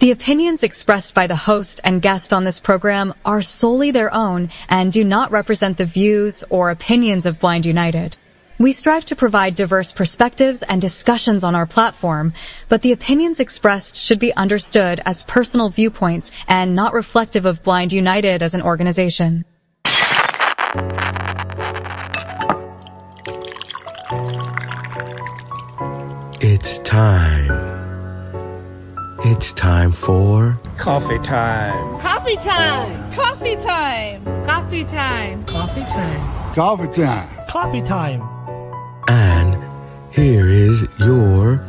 The opinions expressed by the host and guest on this program are solely their own and do not represent the views or opinions of Blind United. We strive to provide diverse perspectives and discussions on our platform, but the opinions expressed should be understood as personal viewpoints and not reflective of Blind United as an organization. It's time. It's time for coffee time. Coffee time. Coffee time. Coffee time. Coffee time. Coffee time. Coffee time. And here is your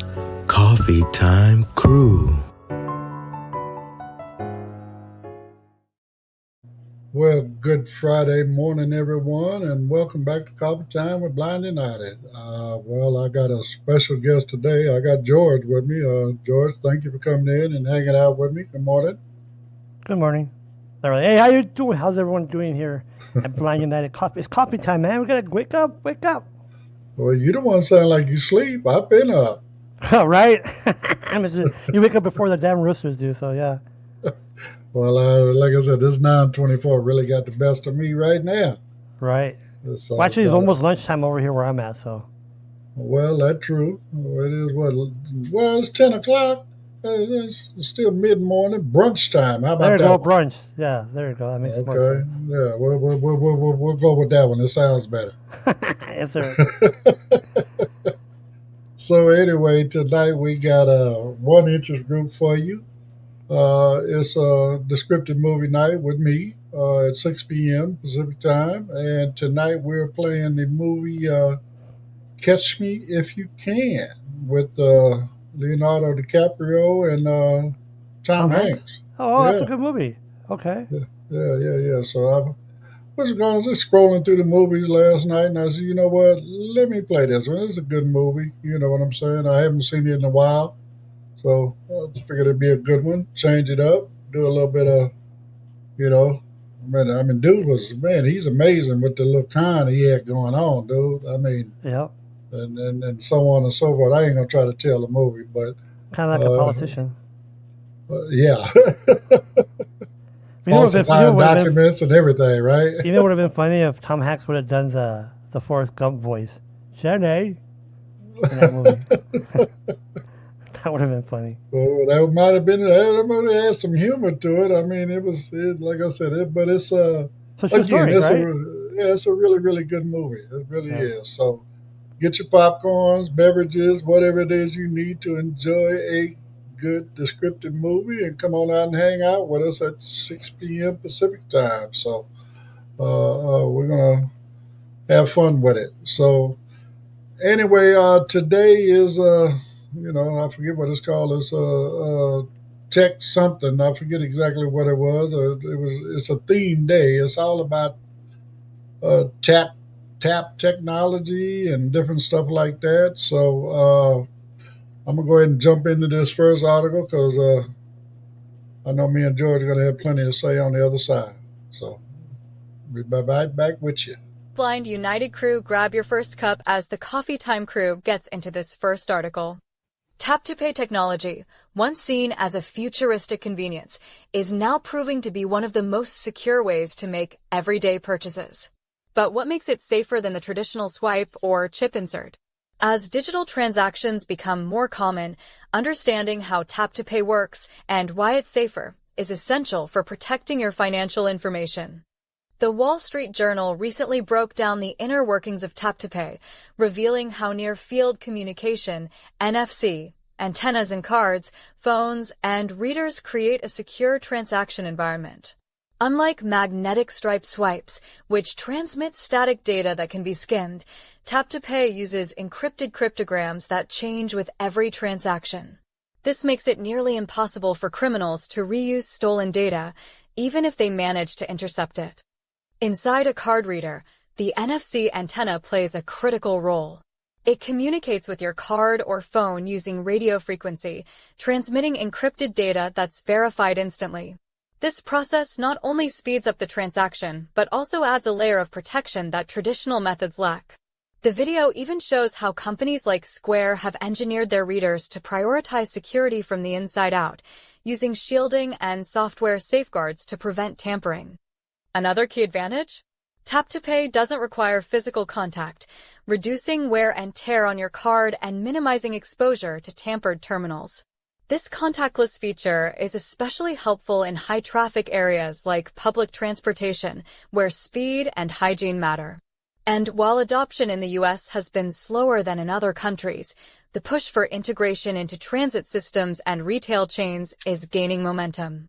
coffee time crew. Well, good Friday morning, everyone, and welcome back to Coffee Time with Blind United. I got a special guest today. I got George with me. George, thank you for coming in and hanging out with me. Good morning. Good morning. Hey, how you doing? How's everyone doing here at Blind United? It's coffee time, man. We gotta wake up. Wake up. Well, you don't want to sound like you sleep. I've been up. Oh, right. You wake up before the damn roosters do, so yeah. Well, like I said, this 9:24 really got the best of me right now. Right. So, well, actually, it's almost lunchtime over here where I'm at, so. Well, that's true. It is what? Well, it's 10 o'clock. It's still mid-morning. Brunch time. How about that? There you go, brunch. Yeah, there you go. That makes more sense. Yeah, we'll go with that one. It sounds better. Yes, sir. So anyway, tonight we got a one interest group for you. It's a descriptive movie night with me at 6 p.m. Pacific time. And tonight we're playing the movie Catch Me If You Can with Leonardo DiCaprio and Tom Hanks. Oh, that's a good movie. Okay. Yeah. So I was just scrolling through the movies last night, and I said, you know what? Let me play this one. It's a good movie. You know what I'm saying? I haven't seen it in a while. So I just figured it'd be a good one. Change it up. Do a little bit of, dude he's amazing with the little con he had going on, dude. I mean, yeah. And so on and so forth. I ain't going to try to tell the movie, but. Kind of like a politician. Yeah. Falsifying documents and everything, right? You know what would have been funny if Tom Hanks would have done the Forrest Gump voice. Jenny. In that movie. That would have been funny. Well, that might have been. That might have had some humor to it. I mean, like I said, but it's it's a really, really good movie. It really is. So, get your popcorns, beverages, whatever it is you need to enjoy a good descriptive movie, and come on out and hang out with us at 6 p.m. Pacific time. So, we're gonna have fun with it. So, anyway, today is I forget what it's called. It's tech something. I forget exactly what it was. It's a theme day. It's all about tap technology and different stuff like that. So I'm gonna go ahead and jump into this first article because I know me and George are gonna have plenty to say on the other side. So we'll be right back with you. Blind United crew, grab your first cup as the Coffee Time crew gets into this first article. TapToPay technology, once seen as a futuristic convenience, is now proving to be one of the most secure ways to make everyday purchases. But what makes it safer than the traditional swipe or chip insert? As digital transactions become more common, understanding how TapToPay works and why it's safer is essential for protecting your financial information. The Wall Street Journal recently broke down the inner workings of TapToPay, revealing how near-field communication, NFC, antennas in cards, phones, and readers create a secure transaction environment. Unlike magnetic stripe swipes, which transmit static data that can be skimmed, TapToPay uses encrypted cryptograms that change with every transaction. This makes it nearly impossible for criminals to reuse stolen data, even if they manage to intercept it. Inside a card reader, the NFC antenna plays a critical role. It communicates with your card or phone using radio frequency, transmitting encrypted data that's verified instantly. This process not only speeds up the transaction, but also adds a layer of protection that traditional methods lack. The video even shows how companies like Square have engineered their readers to prioritize security from the inside out, using shielding and software safeguards to prevent tampering. Another key advantage? TapToPay doesn't require physical contact, reducing wear and tear on your card and minimizing exposure to tampered terminals. This contactless feature is especially helpful in high-traffic areas like public transportation, where speed and hygiene matter. And while adoption in the US has been slower than in other countries, the push for integration into transit systems and retail chains is gaining momentum.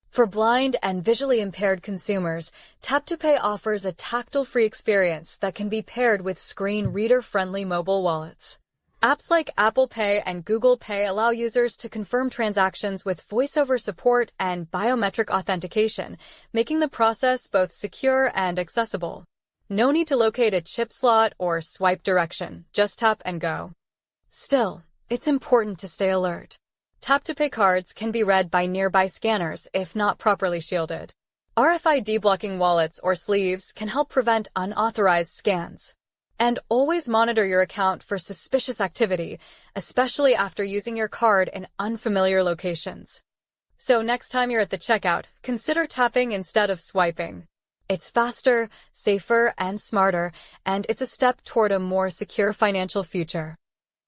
For blind and visually impaired consumers, TapToPay offers a tactile-free experience that can be paired with screen reader-friendly mobile wallets. Apps like Apple Pay and Google Pay allow users to confirm transactions with voice-over support and biometric authentication, making the process both secure and accessible. No need to locate a chip slot or swipe direction, just tap and go. Still, it's important to stay alert. TapToPay cards can be read by nearby scanners if not properly shielded. RFID blocking wallets or sleeves can help prevent unauthorized scans. And always monitor your account for suspicious activity, especially after using your card in unfamiliar locations. So next time you're at the checkout, consider tapping instead of swiping. It's faster, safer, and smarter, and it's a step toward a more secure financial future.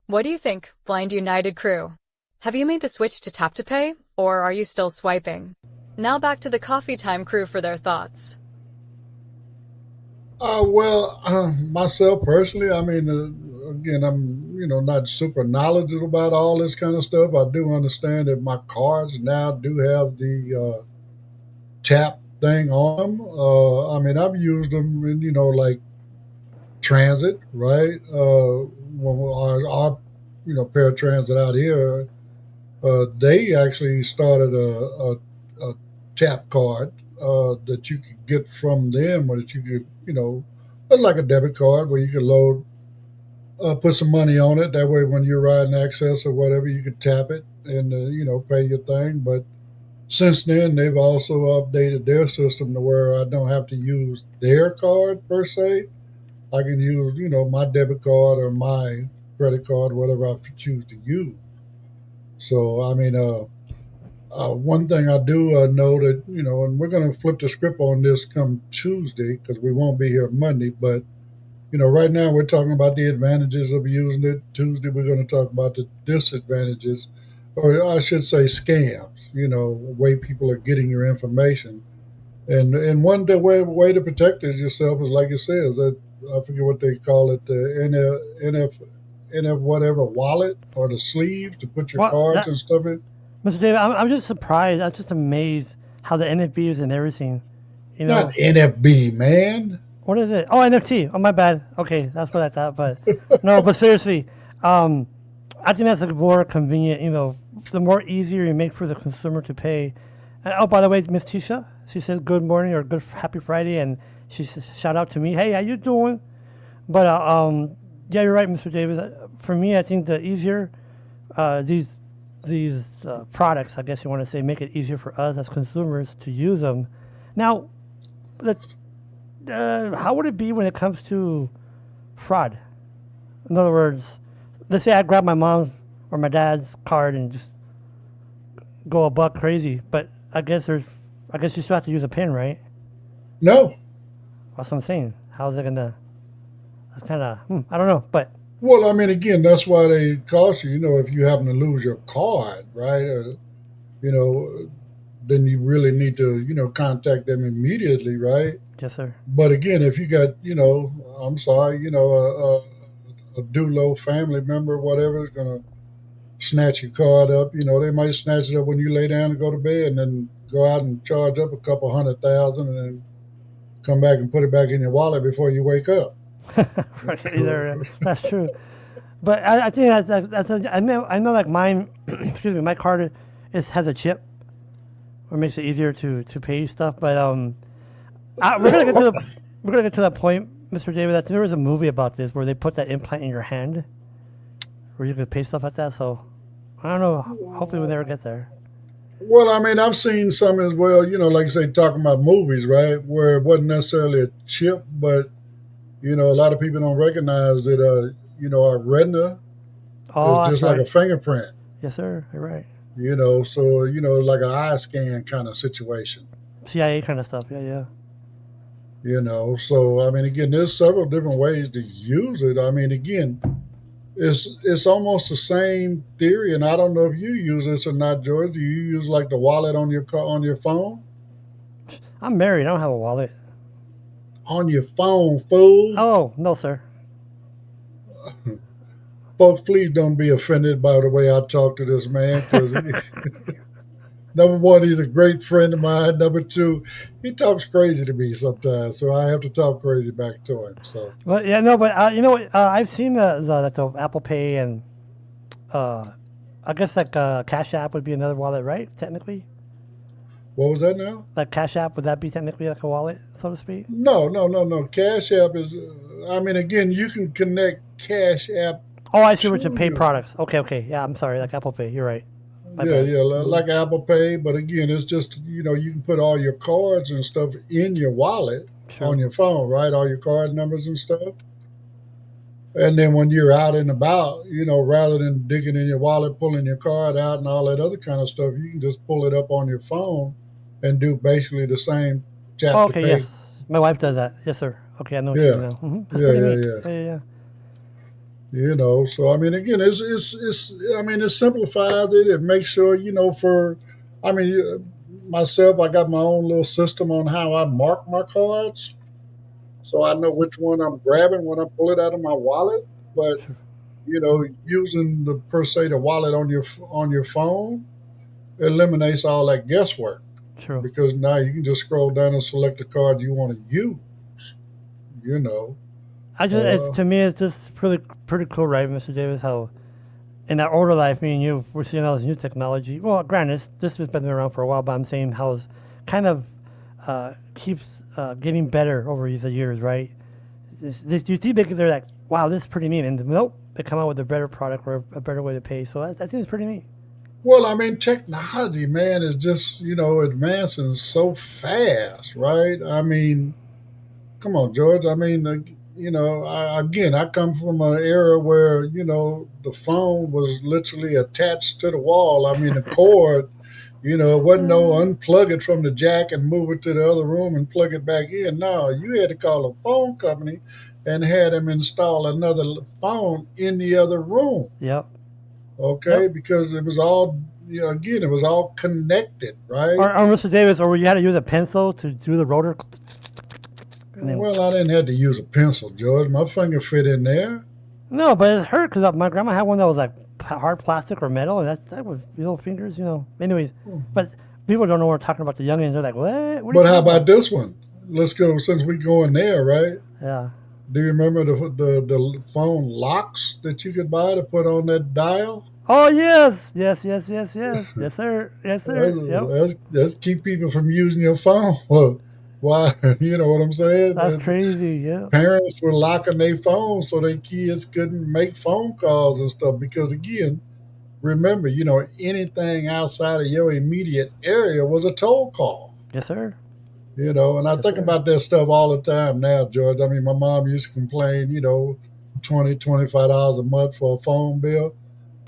What do you think, Blind United crew? Have you made the switch to TapToPay, or are you still swiping? Now back to the Coffee Time crew for their thoughts. Myself personally, I mean, again, I'm, not super knowledgeable about all this kind of stuff. I do understand that my cards now do have the tap thing on them. I mean, I've used them in, like transit, right? When our paratransit out here, they actually started a tap card that you could get from them, or that you could, like a debit card where you could load, put some money on it. That way, when you're riding access or whatever, you could tap it and, pay your thing. But since then, they've also updated their system to where I don't have to use their card per se. I can use, my debit card or my credit card, whatever I choose to use. So, I mean, one thing I do know that, and we're going to flip the script on this come Tuesday because we won't be here Monday. But, right now we're talking about the advantages of using it. Tuesday, we're going to talk about the disadvantages, or I should say scams, the way people are getting your information. And one way to protect it yourself is, like it says, I forget what they call it, the NF whatever wallet or the sleeve to put your cards and stuff in. Mr. David, I'm just surprised. I'm just amazed how the NFB is in everything. Not NFB, man. What is it? Oh, NFT. Oh, my bad. Okay, that's what I thought. But no, but seriously, I think that's a more convenient. The more easier you make for the consumer to pay. Oh, by the way, Miss Tisha, she says good morning or good happy Friday, and she says shout out to me. Hey, how you doing? But yeah, you're right, Mr. Davis. For me, I think the easier these products, I guess you want to say, make it easier for us as consumers to use them. Now, how would it be when it comes to fraud? In other words, let's say I grab my mom's or my dad's card and just go a buck crazy, but I guess you still have to use a PIN, right? No. That's what I'm saying. How's it gonna? That's kind of I don't know, but. Well, I mean, again, that's why they cost you. If you happen to lose your card, right? Then you really need to, contact them immediately, right? Yes, sir. But again, if you got, I'm sorry, a Dulo family member, whatever, is gonna snatch your card up. They might snatch it up when you lay down and go to bed, and then go out and charge up a couple $100,000, and then come back and put it back in your wallet before you wake up. That's true, but I think I know like mine. Excuse me, my card has a chip, or makes it easier to pay stuff. But we're gonna get to that point, Mr. David. There was a movie about this where they put that implant in your hand, where you could pay stuff like that. So I don't know. Hopefully, we'll never get there. Well, I mean, I've seen some as well. Like I say, talking about movies, right, where it wasn't necessarily a chip, but A lot of people don't recognize that, our retina is Oh, that's just like right. a fingerprint, Yes, sir. You're right. so, like an eye scan kind of situation, CIA kind of stuff. Yeah, yeah. So, I mean, again, there's several different ways to use it. I mean, again, it's almost the same theory, and I don't know if you use this or not, George. Do you use like the wallet on on your phone? I'm married. I don't have a wallet. On your phone, fool. Oh, no, sir. Folks, please don't be offended by the way I talk to this man, because number one, he's a great friend of mine. Number two, he talks crazy to me sometimes, so I have to talk crazy back to him. So, But yeah, no, but you know what? I've seen the Apple Pay and uh, I guess like Cash App would be another wallet, right? Technically, what was that now? like Cash App would that be technically like a wallet, so to speak? No, no, no, no. Cash App is, I mean, again, you can connect Cash App Oh, I see what you to pay your, products. Okay, okay. Yeah, I'm sorry. Like Apple Pay. You're right. My yeah, bad. yeah, Hmm. like Apple Pay. But again, it's just, you can put all your cards and stuff in your wallet on True. your phone, right? All your card numbers and stuff. And then when you're out and about, rather than digging in your wallet, pulling your card out and all that other kind of stuff, you can just pull it up on your phone and do basically the same Oh, tap to okay. Yes, pay. my wife does that. Yes, sir. Okay, I know what you mean Yeah, now. That's yeah, pretty yeah, neat. yeah. Yeah, yeah, yeah. So I mean, again, it's I mean, it simplifies it. It makes sure, I mean, myself, I got my own little system on how I mark my cards, so I know which one I'm grabbing when I pull it out of my wallet. But True. using the per se the wallet on your phone eliminates all that guesswork, True. because now you can just scroll down and select the card you want to use. You know, I just it's uh, to me it's just pretty cool, right, Mr. Davis? How in our older life, me and you, we're seeing all this new technology. Well, granted, this has been around for a while, but I'm saying how it's kind of keeps getting better over the years, right? You see, they're like, wow, this is pretty neat, and nope, they come out with a better product or a better way to pay. So that seems pretty neat. well, I mean, technology, man, is just advancing so fast, right? I mean, come on, George. I mean, again, I come from an era where the phone was literally attached to the wall. I mean, the cord, it wasn't no unplug it from the jack and move it to the other room and plug it back in. No, you had to call a phone company and had them install another phone in the other room. Yep, Okay, yep. because it was all, again, it was all connected, right? Or Mr. Davis, or you had to use a pencil to do the rotor, and then Well, I didn't have to use a pencil, George. My finger fit in there. no, but it hurt because my grandma had one that was like hard plastic or metal, and that was little fingers, you know. Anyways, but people don't know what we're talking about. The youngins are like, what? What are you But how talking about about? this one? Let's go, since we going there, right? Yeah. Do you remember the phone locks that you could buy to put on that dial? Oh yes, yes, yes, yes, yes, yes, sir, yes, sir. Yep. That's keep people from using your phone. Well, why? You know what I'm saying? That's crazy. Yep. Parents were locking their phones so their kids couldn't make phone calls and stuff. Because again, remember, anything outside of your immediate area was a toll call. Yes, sir. And I Yes, think sir. about that stuff all the time now, George. I mean, my mom used to complain, 20, $25 a month for a phone bill.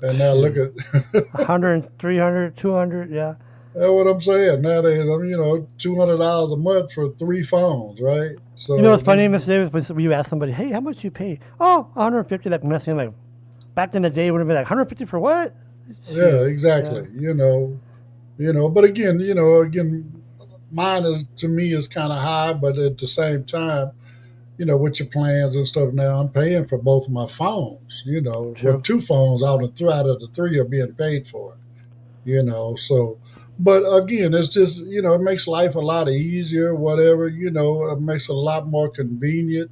And now look Shoot. at 100, 300, 200. Yeah. that's what I'm saying. Nowadays, $200 a month for three phones, right? You know So what's funny, this, Mr. Davis? Was when you ask somebody, "Hey, how much you pay?" Oh, 150. Like messing like back in the day, would have been like 150 for what? yeah, Shoot. Yeah. exactly. But again, mine is to me is kind of high, but at the same time, with your plans and stuff now, I'm paying for both of my phones. Well, True. two phones out of the three are being paid for. So, but again, it's just it makes life a lot easier. Whatever, it makes it a lot more convenient.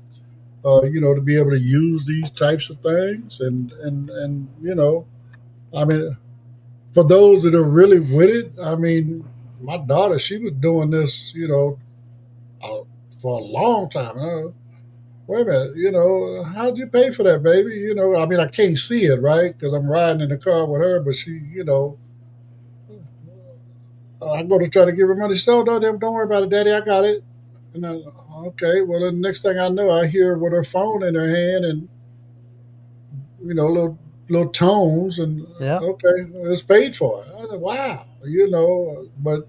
To be able to use these types of things, and I mean, for those that are really with it, I mean, my daughter, she was doing this, uh, for a long time. Wait a minute, how'd you pay for that, baby? I mean, I can't see it, right? Because I'm riding in the car with her, but she, I go to try to give her money. She said, oh, no, don't worry about it, Daddy. I got it. And I, okay, well, the next thing I know, I hear with her phone in her hand and, little tones, and Yeah. okay, it's paid for. I said, wow, but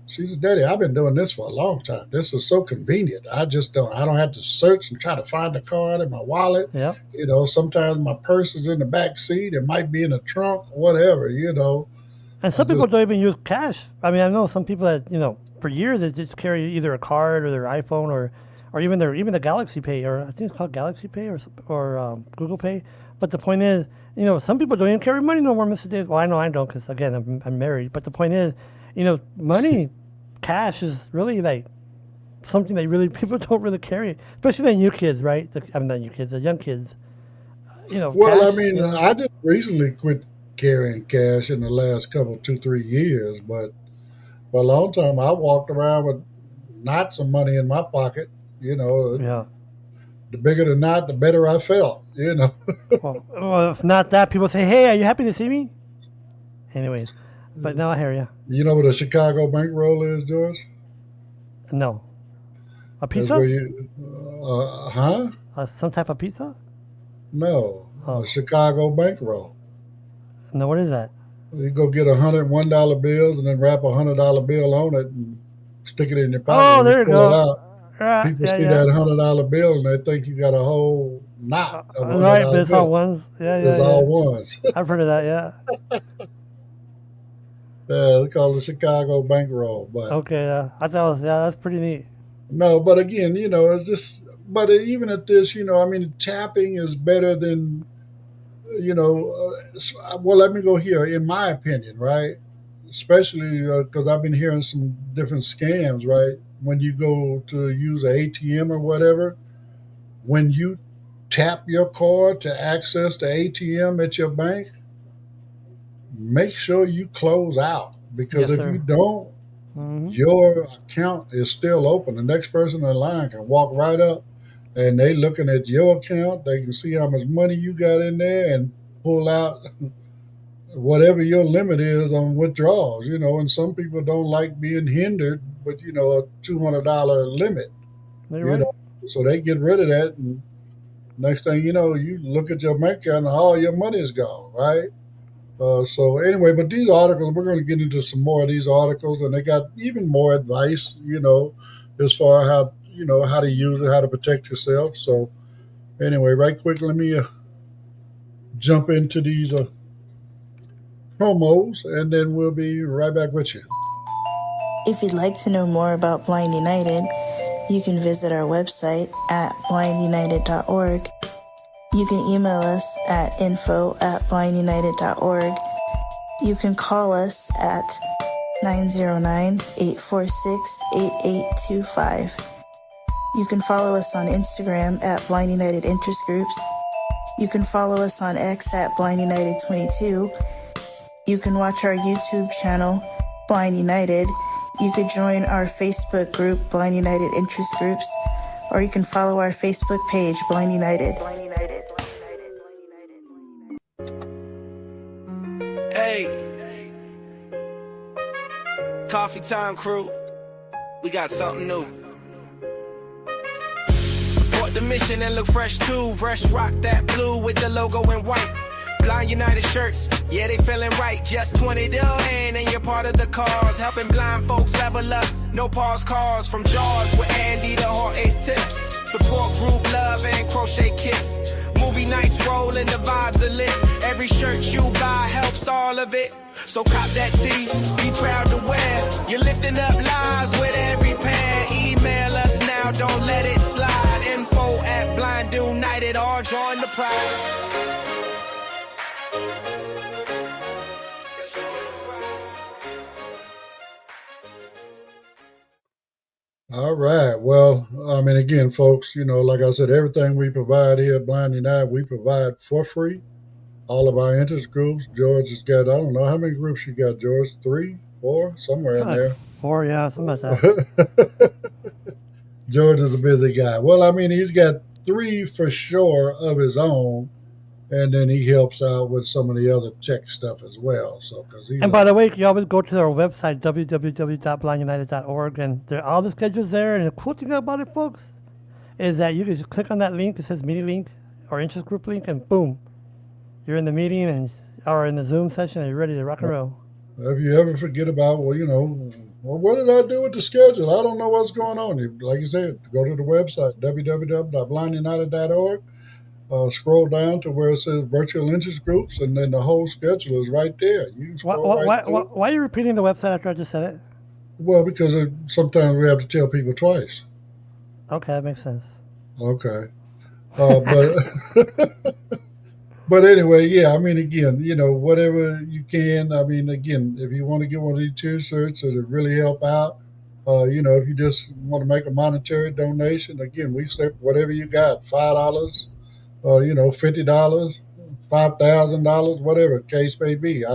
she said, Daddy, I've been doing this for a long time. This is so convenient. I don't have to search and try to find the card in my wallet. Yeah. Sometimes my purse is in the back seat. It might be in the trunk, whatever. And I some people just, don't even use cash. I mean, I know some people that for years they just carry either a card or their iPhone or even the Galaxy Pay, or I think it's called Galaxy Pay or Google Pay. But the point is, some people don't even carry money no more, Mr. Dave. Well, I know I don't because again I'm married. But the point is, money, cash is really like something that really people don't really carry, especially the new kids, right? I'm not new kids, the young kids. well, I Cash. mean, I just recently quit carrying cash in the last couple, 2, 3 years, but for a long time I walked around with knots of money in my pocket. You know, Yeah. the bigger the knot, the better I felt. Well, if not that, people say, "Hey, are you happy to see me?" Anyways, but now I hear you. You know what a Chicago bankroll is, George? No, a That's where pizza? huh? Some type of pizza? No, a Oh, Chicago bankroll. no. What is that? You go get $101 bills and then wrap $100 bill on it and stick it in your pocket. Oh, When you there you pull it go. out, Yeah, people yeah, see yeah. that $100 bill and they think you got a whole knot of a hundred Right, but dollar it's all bill. ones. Yeah, yeah, It's yeah. all ones. I've heard of that. Yeah. Yeah, they call it Chicago bankroll. But Okay. I thought it was, yeah, that's pretty neat. no, but again, it's just. But even at this, I mean, tapping is better than well, let me go here. In my opinion, right? Especially because I've been hearing some different scams, right? When you go to use an ATM or whatever, when you tap your card to access the ATM at your bank, make sure you close out because Yes, if you sir. don't, Hmm. your account is still open. The next person in line can walk right up and they looking at your account. They can see how much money you got in there and pull out whatever your limit is on withdrawals. And some people don't like being hindered, but a $200 limit, You're you right. know, so they get rid of that. And next thing you know, you look at your bank account and all your money is gone, right? So anyway, but these articles, we're going to get into some more of these articles, and they got even more advice, as far as how to use it, how to protect yourself. So anyway, right quick, let me jump into these promos, and then we'll be right back with you. If you'd like to know more about Blind United, you can visit our website at blindunited.org. You can email us at info@blindunited.org. You can call us at 909-846-8825. You can follow us on Instagram at Blind United Interest Groups. You can follow us on X at Blind United 22. You can watch our YouTube channel, Blind United. You could join our Facebook group, Blind United Interest Groups, or you can follow our Facebook page, Blind United. Hey, coffee time crew, we got something new. Support the mission and look fresh too. Fresh rock that blue with the logo in white. Blind United shirts, yeah, they feeling right. Just $20 and you're part of the cause. Helping blind folks level up, no pause cars. From Jaws with Andy to Hall Ace Tips. Support group love and crochet kits. Movie nights rolling, the vibes are lit. Every shirt you buy helps all of it. So cop that tee, be proud to wear. You're lifting up lives with every pair. Email us now, don't let it slide. Info@Blind United or join the pride. All right. Well, I mean, again, folks, like I said, everything we provide here at Blind United, we provide for free. All of our interest groups. George has got, I don't know, how many groups you got, George? 3, 4, somewhere in Like there. 4, yeah, something like that. George is a busy guy. Well, I mean, he's got 3 for sure of his own, and then he helps out with some of the other tech stuff as well. So, because he's And by the way, you always go to their website, www.blindunited.org, and all the schedules there. And the cool thing about it, folks, is that you can just click on that link. It says meeting link or interest group link, and boom, you're in the meeting or in the Zoom session, and you're ready to rock and roll. If you ever forget about, well, what did I do with the schedule? I don't know what's going on. Like you said, go to the website, www.blindunited.org. Scroll down to where it says virtual interest groups, and then the whole schedule is right there. You can scroll Why are you repeating the website after I just said it? Well, because sometimes we have to tell people twice. Okay, that makes sense. Okay. But but anyway, yeah, I mean, again, whatever you can. I mean, again, if you want to get one of these T-shirts that'll really help out, if you just want to make a monetary donation, again, we say whatever you got, $5, $50, $5,000, whatever the case may be.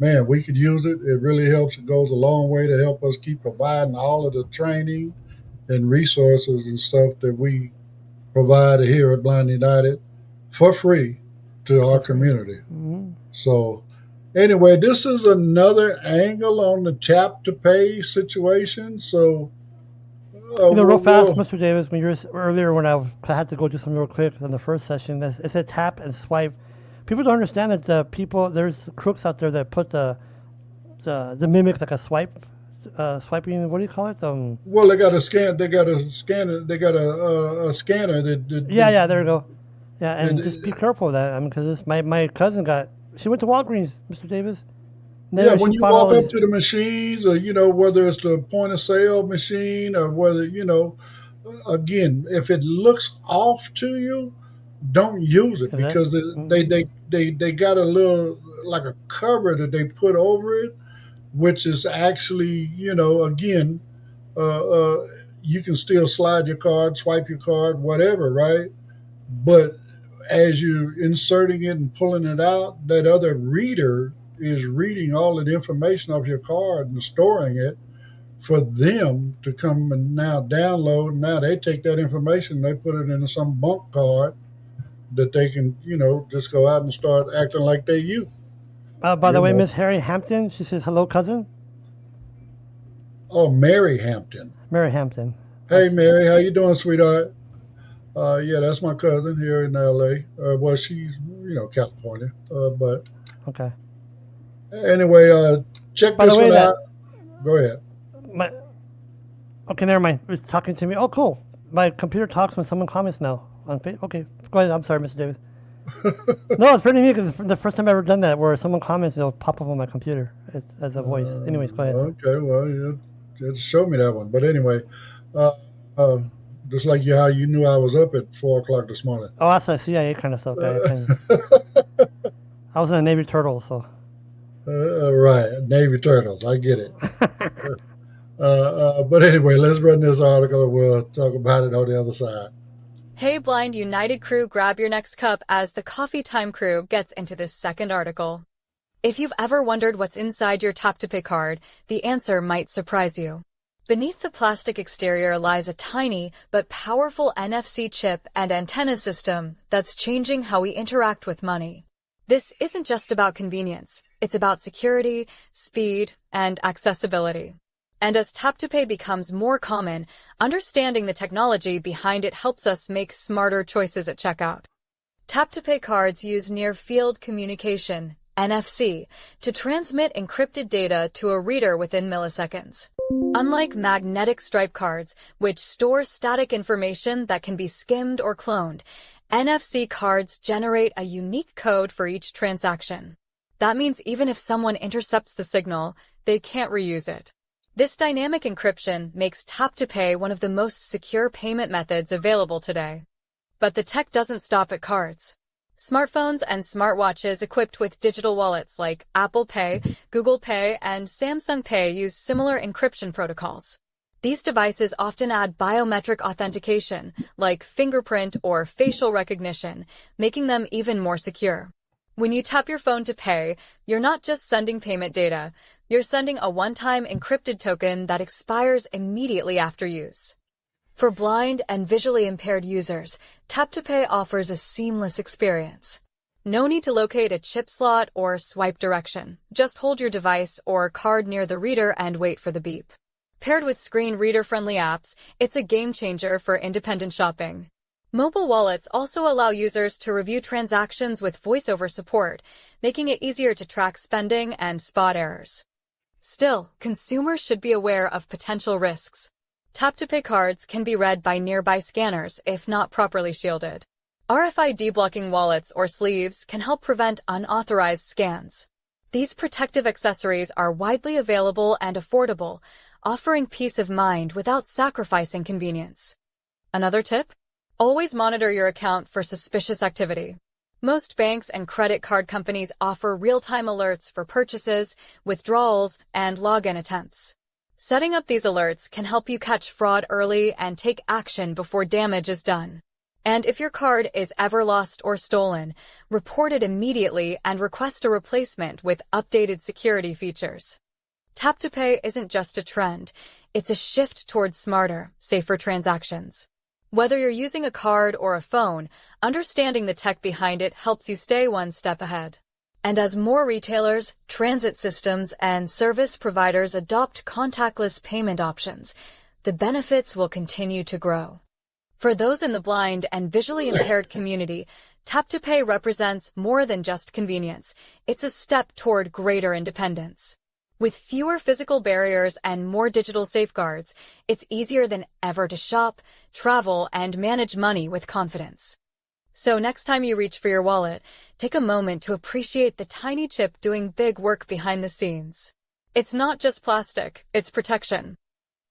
Man, we could use it. It really helps. It goes a long way to help us keep providing all of the training and resources and stuff that we provide here at Blind United for free to our community. Mm-hmm. So anyway, this is another angle on the TapToPay situation. So real fast, Mr. Davis, earlier when I had to go do something real quick in the first session, it said tap and swipe. People don't understand that there's crooks out there that put the mimic like a swiping. What do you call it? Well, they got a scan. They got a scanner. They got a scanner that. Yeah, there you go. Yeah, and just be careful of that. I mean, because my cousin she went to Walgreens, Mr. Davis. Yeah, when you walk up to the machines, or whether it's the point of sale machine, or whether again, if it looks off to you, don't use it, because they got a little like a cover that they put over it, which is actually again, you can still slide your card, swipe your card, whatever, right? But as you're inserting it and pulling it out, that other reader is reading all of the information of your card and storing it for them to come and now download. Now they take that information, they put it into some bunk card that they can, just go out and start acting like they you. By the way, Miss Harry Hampton, she says, hello, cousin. Oh, Mary Hampton. Mary Hampton. Hey, Mary, how you doing, sweetheart? Yeah, that's my cousin here in L.A. Well, she's, California. But okay. Anyway, check this one out. Go ahead. Okay, never mind. It's talking to me. Oh, cool. My computer talks when someone comments now on Facebook. Okay, go ahead. I'm sorry, Mr. Davis. No, it's pretty neat because the first time I've ever done that, where someone comments, it'll pop up on my computer as a voice. Anyways, go ahead. Okay, well, you had to show me that one. But anyway, just like how you knew I was up at 4 o'clock this morning. Oh, that's a CIA kind of stuff. I was in a Navy Turtle, so. Right, Navy Turtles. I get it. But anyway, let's run this article and we'll talk about it on the other side. Hey, Blind United crew, grab your next cup as the Coffee Time crew gets into this second article. If you've ever wondered what's inside your TapToPay card, the answer might surprise you. Beneath the plastic exterior lies a tiny but powerful NFC chip and antenna system that's changing how we interact with money. This isn't just about convenience. It's about security, speed, and accessibility. And as TapToPay becomes more common, understanding the technology behind it helps us make smarter choices at checkout. TapToPay cards use near-field communication, NFC, to transmit encrypted data to a reader within milliseconds. Unlike magnetic stripe cards, which store static information that can be skimmed or cloned, NFC cards generate a unique code for each transaction. That means even if someone intercepts the signal, they can't reuse it. This dynamic encryption makes TapToPay one of the most secure payment methods available today. But the tech doesn't stop at cards. Smartphones and smartwatches equipped with digital wallets like Apple Pay, Google Pay, and Samsung Pay use similar encryption protocols. These devices often add biometric authentication, like fingerprint or facial recognition, making them even more secure. When you tap your phone to pay, you're not just sending payment data, you're sending a one-time encrypted token that expires immediately after use. For blind and visually impaired users, TapToPay offers a seamless experience. No need to locate a chip slot or swipe direction. Just hold your device or card near the reader and wait for the beep. Paired with screen reader-friendly apps, it's a game changer for independent shopping. Mobile wallets also allow users to review transactions with voiceover support, making it easier to track spending and spot errors. Still, consumers should be aware of potential risks. Tap-to-pay cards can be read by nearby scanners if not properly shielded. RFID blocking wallets or sleeves can help prevent unauthorized scans. These protective accessories are widely available and affordable, offering peace of mind without sacrificing convenience. Another tip? Always monitor your account for suspicious activity. Most banks and credit card companies offer real-time alerts for purchases, withdrawals, and login attempts. Setting up these alerts can help you catch fraud early and take action before damage is done. And if your card is ever lost or stolen, report it immediately and request a replacement with updated security features. Tap-to-pay isn't just a trend, it's a shift towards smarter, safer transactions. Whether you're using a card or a phone, understanding the tech behind it helps you stay one step ahead. And as more retailers, transit systems, and service providers adopt contactless payment options, the benefits will continue to grow. For those in the blind and visually impaired community, Tap-to-Pay represents more than just convenience. It's a step toward greater independence. With fewer physical barriers and more digital safeguards, it's easier than ever to shop, travel, and manage money with confidence. So next time you reach for your wallet, take a moment to appreciate the tiny chip doing big work behind the scenes. It's not just plastic, it's protection.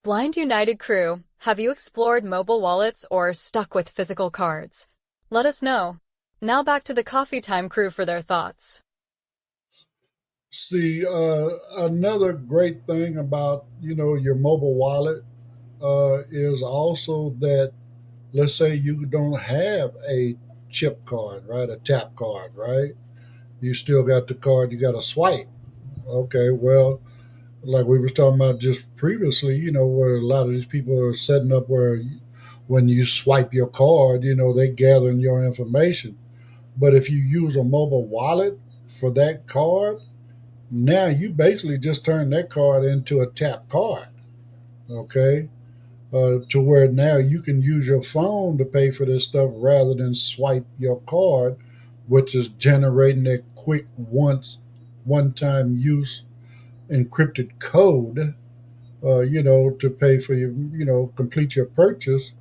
Blind United crew, have you explored mobile wallets or stuck with physical cards? Let us know. Now back to the Coffee Time crew for their thoughts. See, another great thing about, your mobile wallet is also that, let's say you don't have a chip card, right? A tap card, right? You still got the card, you got to swipe. Okay, well, like we was talking about just previously, where a lot of these people are setting up where when you swipe your card, they gathering your information. But if you use a mobile wallet for that card, now you basically just turn that card into a tap card, okay? To where now you can use your phone to pay for this stuff rather than swipe your card, which is generating that quick one-time use encrypted code, to pay for your, complete your purchase,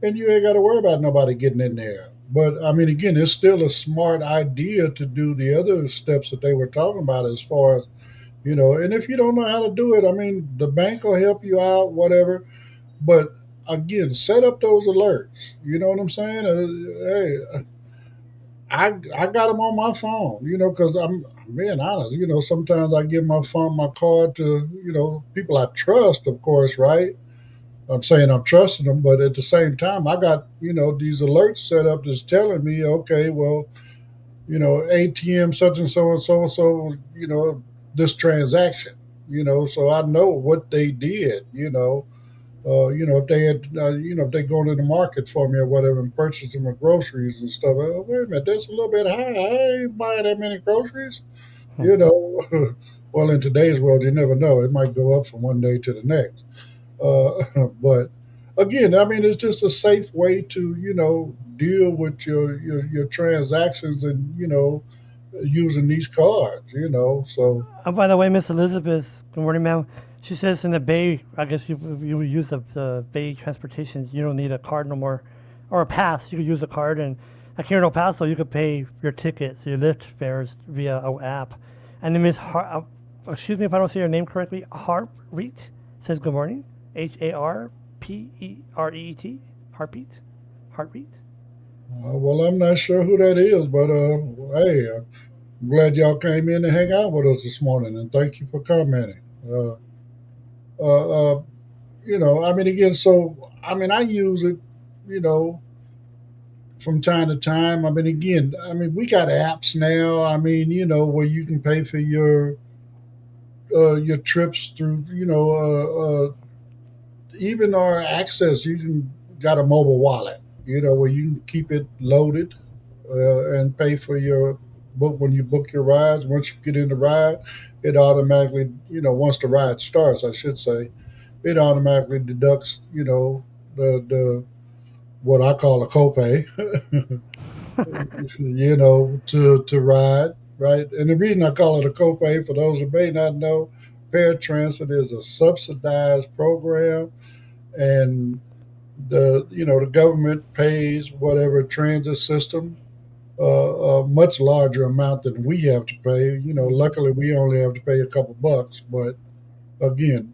and you ain't got to worry about nobody getting in there. But I mean, again, it's still a smart idea to do the other steps that they were talking about as far as, and if you don't know how to do it, I mean, the bank will help you out, whatever. But again, set up those alerts. You know what I'm saying? Hey, I got them on my phone, because I'm being honest. Sometimes I give my card to, people I trust, of course, right? I'm saying I'm trusting them, but at the same time, I got, these alerts set up that's telling me, okay, well, ATM such and so, this transaction, so I know what they did, if they had, if they go into the market for me or whatever and purchase them with groceries and stuff. Oh, wait a minute, that's a little bit high. I ain't buying that many groceries, you know. Well, in today's world, you never know. It might go up from one day to the next. But again, I mean, it's just a safe way to, deal with your transactions and, using these cards, So, By the way, Miss Elizabeth, good morning, ma'am. She says in the Bay, I guess you would use the Bay transportation. You don't need a card no more, or a pass. You could use a card, and like here in El Paso, you could pay your tickets, your Lyft fares via an app. And then excuse me if I don't say your name correctly, Harpreet says good morning. Harpereet. Harpreet. well, I'm not sure who that is, but hey, I'm glad y'all came in and hang out with us this morning, and thank you for commenting. Uh, I mean, again, so I mean, I use it, you know, from time to time. I mean, again, I mean, we got apps now. I mean, where you can pay for your trips through, even our access. You can got a mobile wallet, where you can keep it loaded and pay for your book when you book your rides. Once you get in the ride, it automatically, once the ride starts, I should say, it automatically deducts, the what I call a copay, to ride, right? And the reason I call it a copay, for those who may not know, paratransit is a subsidized program, and the government pays whatever transit system a much larger amount than we have to pay. Luckily we only have to pay a couple bucks, but again,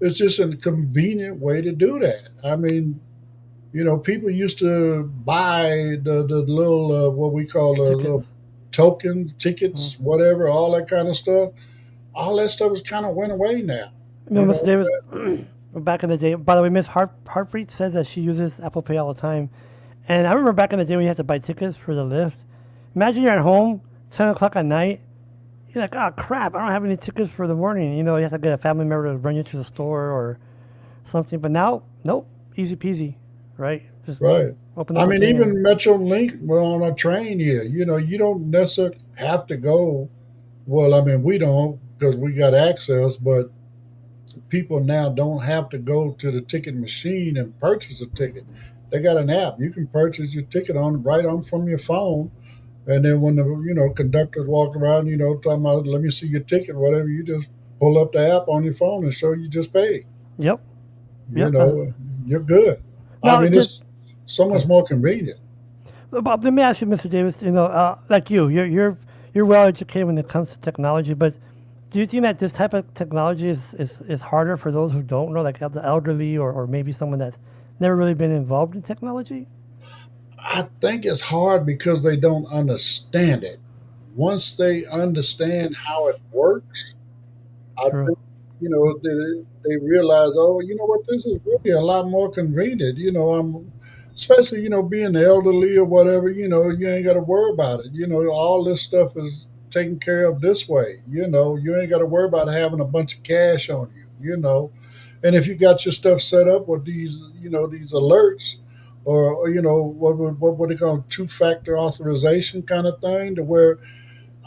it's just a convenient way to do that. I mean, people used to buy the little what we call the Tickets. little token tickets, Mm. whatever, all that kind of stuff. All that stuff has kind of went away now. You know, You Mr. know, Davis, back in the day. By the way, Miss Heartbeat says that she uses Apple Pay all the time. And I remember back in the day when you had to buy tickets for the lift. Imagine you're at home, 10 o'clock at night. You're like, oh crap, I don't have any tickets for the morning. You have to get a family member to run you to the store or something. But now, nope, easy peasy, right? Just right. open I up a mean, thing and even MetroLink, well, on a train here, you don't necessarily have to go. Well, I mean, we don't because we got access, but people now don't have to go to the ticket machine and purchase a ticket. They got an app. You can purchase your ticket on right on from your phone. And then when the conductors walk around, talking about let me see your ticket, whatever, you just pull up the app on your phone and show you just paid. yep, You yep. know, you're good. I Now, mean, just it's so much more convenient. Bob, let me ask you, Mr. Davis. Like you're well educated when it comes to technology, but do you think that this type of technology is harder for those who don't know, like the elderly or maybe someone that's never really been involved in technology? I think it's hard because they don't understand it. Once they understand how it works, I True. think they realize, oh, you know what, this is really a lot more convenient. I'm especially being the elderly or whatever. You ain't got to worry about it. All this stuff is taken care of this way. You ain't got to worry about having a bunch of cash on you. And if you got your stuff set up with these alerts. Or what they call two-factor authorization kind of thing, to where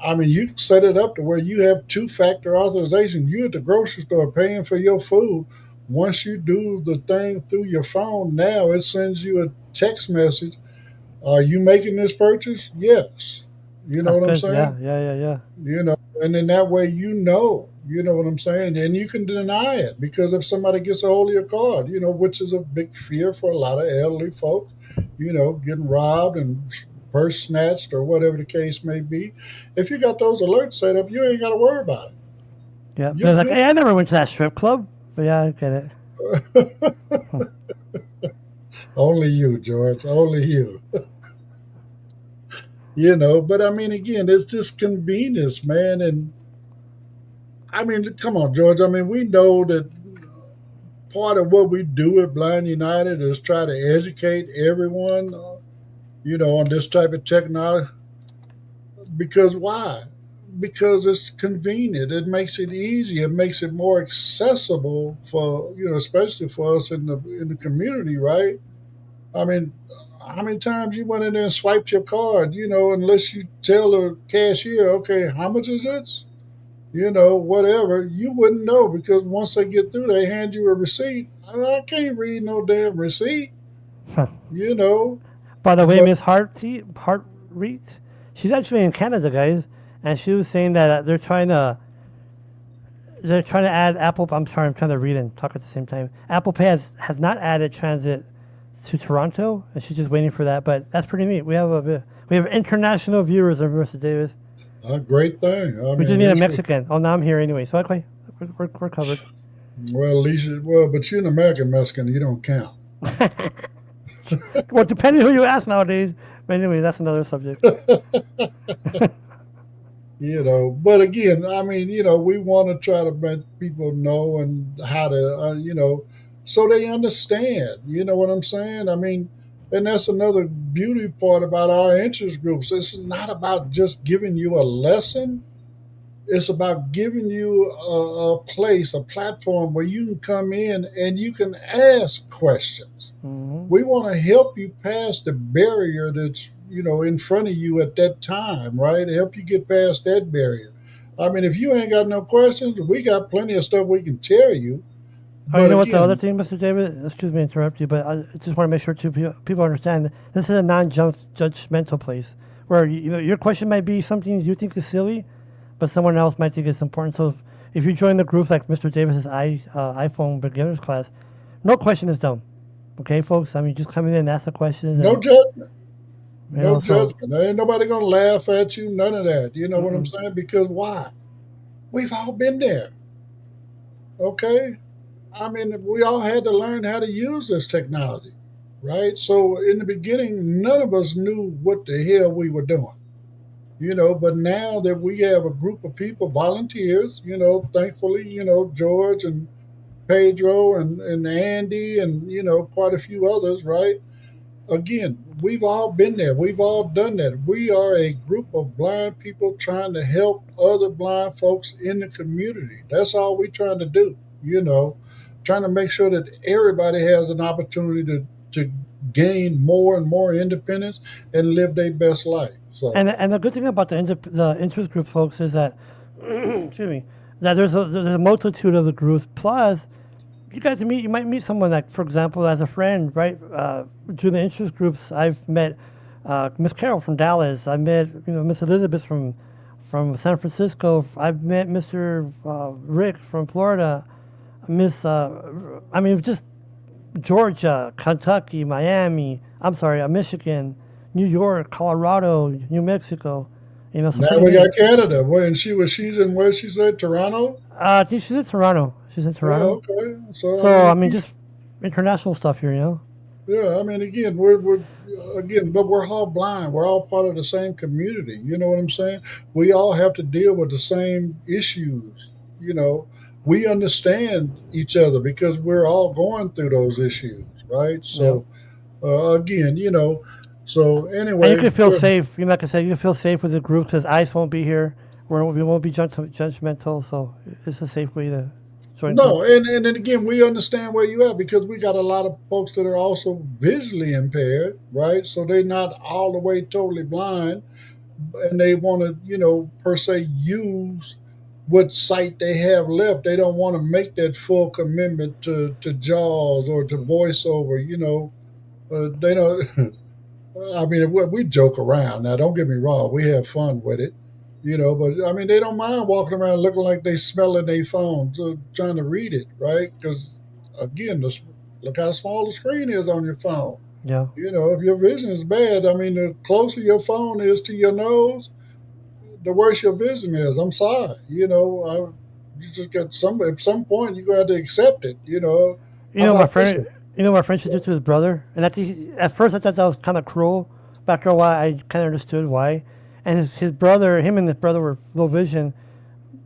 I mean, you can set it up to where you have two-factor authorization. You at the grocery store paying for your food. Once you do the thing through your phone, now it sends you a text message. Are you making this purchase? Yes. You know That's what I'm good. saying? Yeah, yeah, yeah, yeah. And then that way you know what I'm saying? And you can deny it because if somebody gets a hold of your card, which is a big fear for a lot of elderly folks, getting robbed and purse snatched or whatever the case may be. If you got those alerts set up, you ain't got to worry about it. Yeah. You're They're like, good. hey, I never went to that strip club, but yeah, I get it. Only you, George. Only you. But I mean, again, it's just convenience, man. And I mean, come on, George. I mean, we know that part of what we do at Blind United is try to educate everyone, on this type of technology. Because why? Because it's convenient. It makes it easy. It makes it more accessible for especially for us in the community, right? I mean, how many times you went in there and swiped your card? Unless you tell the cashier, okay, how much is this? Whatever, you wouldn't know because once they get through, they hand you a receipt. I can't read no damn receipt, you know. By the way, But Miss Hart Reed, she's actually in Canada, guys, and she was saying that they're trying to add Apple. I'm sorry, I'm trying to read and talk at the same time. Apple Pay has not added transit to Toronto, and she's just waiting for that. But that's pretty neat. We have international viewers of Mr. Davis. a great thing. I We just mean, need a it's Mexican. Oh, now I'm here anyway, so okay, we're covered. well, at least but you're an American Mexican, you don't count. Well, depending who you ask nowadays. But anyway, that's another subject. But again, I mean, we want to try to let people know and how to, so they understand. You know what I'm saying? I mean, and that's another beauty part about our interest groups. It's not about just giving you a lesson. It's about giving you a place, a platform where you can come in and you can ask questions. Hmm. We want to help you pass the barrier that's in front of you at that time, right? To help you get past that barrier. I mean, if you ain't got no questions, we got plenty of stuff we can tell you. Oh, you But know what the other again, thing, Mr. David? Excuse me, to interrupt you, but I just want to make sure people understand this is a non-judgmental place where your question might be something you think is silly, but someone else might think it's important. So if you join the group like Mr. Davis's iPhone beginners class, no question is dumb. Okay, folks. I mean, just come in and ask the questions, no and judgment. No so judgment. There ain't nobody gonna laugh at you. None of that. You know what I'm mm-mm. saying? Because why? We've all been there. Okay. I mean, we all had to learn how to use this technology, right? So in the beginning, none of us knew what the hell we were doing. But now that we have a group of people, volunteers, thankfully, George and Pedro and Andy and, quite a few others, right? Again, we've all been there. We've all done that. We are a group of blind people trying to help other blind folks in the community. That's all we're trying to do, trying to make sure that everybody has an opportunity to gain more and more independence and live their best life. So, And the good thing about the interest group, folks, is that excuse me, that there's a multitude of the groups. Plus, you might meet someone like, for example, as a friend, right? Through the interest groups, I've met Miss Carol from Dallas. I met Miss Elizabeth from San Francisco. I've met Mr. Rick from Florida. I mean, just Georgia, Kentucky, Miami. I'm sorry, Michigan, New York, Colorado, New Mexico. So now we got Canada. When she's in where she said Toronto. I think she's in Toronto. She's in Toronto. Oh, okay. So So I mean, again, just international stuff here. yeah. I mean, again, we're again, but we're all blind. We're all part of the same community. You know what I'm saying? We all have to deal with the same issues. You know, we understand each other because we're all going through those issues, right? Yeah. So again, so And you anyway, can feel safe. Like I said, you can feel safe with the group because ICE won't be here. We won't be judgmental. So it's a safe way to join no, groups. and then again, we understand where you at because we got a lot of folks that are also visually impaired, right? So they're not all the way totally blind, and they want to, per se, use what sight they have left. They don't want to make that full commitment to JAWS or to voiceover. They don't. I mean, we joke around. Now, don't get me wrong. We have fun with it, but I mean, they don't mind walking around looking like they smelling their phone, trying to read it, right? Because, again, look how small the screen is on your phone. Yeah. If your vision is bad, I mean, the closer your phone is to your nose, the worse your vision is. I'm sorry. You just got at some point, you're going to have to accept it. You I'm know, my not fishing. friend. My friend should do to his brother, and at first I thought that was kind of cruel. But after a while, I kind of understood why. And his brother, him and his brother were low vision,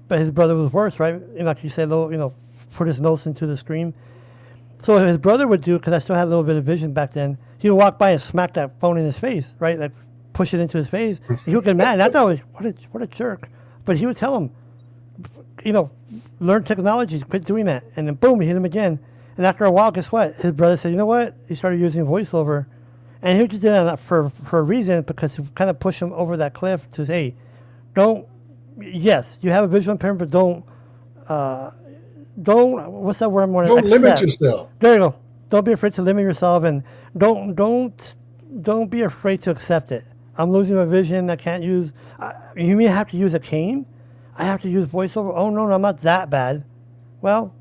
but his brother was worse, right? Like you said, put his nose into the screen. So what his brother would do, because I still had a little bit of vision back then, he would walk by and smack that phone in his face, right? Like push it into his face. And he would get mad. And I thought, what a jerk. But he would tell him, learn technology, quit doing that. And then boom, he hit him again. And after a while, guess what? His brother said, you know what? He started using voiceover. And he just did that for a reason, because to kind of push him over that cliff to say, hey, yes, you have a visual impairment, but what's that word I'm going to Don't limit accept? yourself. There you go. Don't be afraid to limit yourself, and don't be afraid to accept it. I'm losing my vision. I can't use. You mean I have to use a cane? I have to use voiceover? Oh no, I'm not that bad. Well,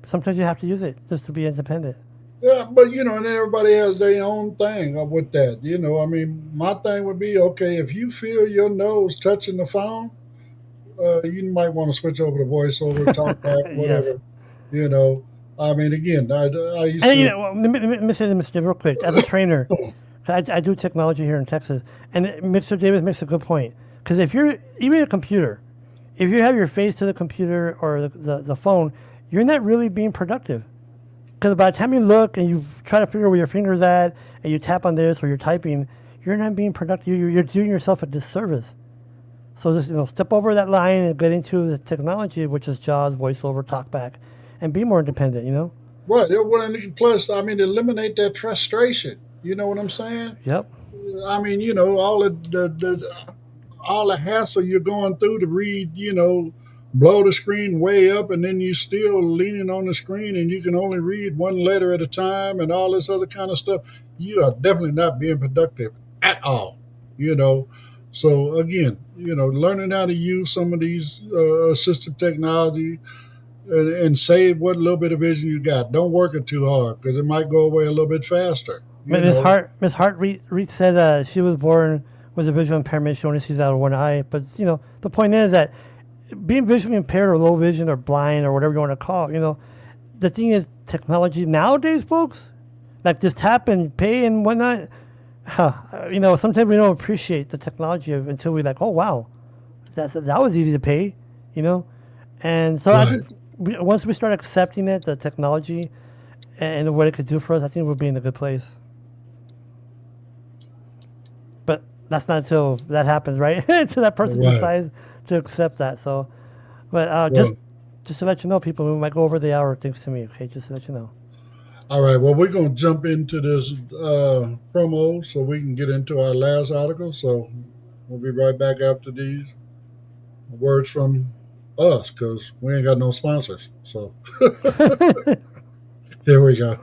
sometimes you have to use it just to be independent. Yeah, but and then everybody has their own thing with that. I mean, my thing would be okay if you feel your nose touching the phone, you might want to switch over to voiceover, talk back, Yes. whatever. You know, I mean, again, I used And to. let me say this real quick. As a trainer, I do technology here in Texas, and Mr. Davis makes a good point. Because if you're even a computer, if you have your face to the computer or the phone, you're not really being productive. Because by the time you look and you try to figure out where your finger's at, and you tap on this or you're typing, you're not being productive. You're doing yourself a disservice. So just step over that line and get into the technology, which is JAWS, voiceover, talkback, and be more independent. Right. Well, and plus, I mean, eliminate that frustration. You know what I'm saying? Yep. I mean, all all the hassle you're going through to read, blow the screen way up, and then you still leaning on the screen, and you can only read one letter at a time, and all this other kind of stuff. You are definitely not being productive at all. You know, so again, learning how to use some of these assistive technology and save what little bit of vision you got. Don't work it too hard because it might go away a little bit faster. Miss Hart Reed said she was born with a visual impairment. She only sees out of one eye. But the point is that being visually impaired or low vision or blind or whatever you want to call it, the thing is technology nowadays, folks, like this tap and pay and whatnot. Sometimes we don't appreciate the technology until we're like, oh wow, that was easy to pay, And so I think once we start accepting it, the technology and what it could do for us, I think we'll be in a good place. But that's not until that happens, right? Until that person decides to accept that. So, but just to let you know, people, we might go over the hour. Thanks to me, okay? Just to let you know. All right. Well, we're going to jump into this promo so we can get into our last article. So we'll be right back after these words from us because we ain't got no sponsors. So here we go.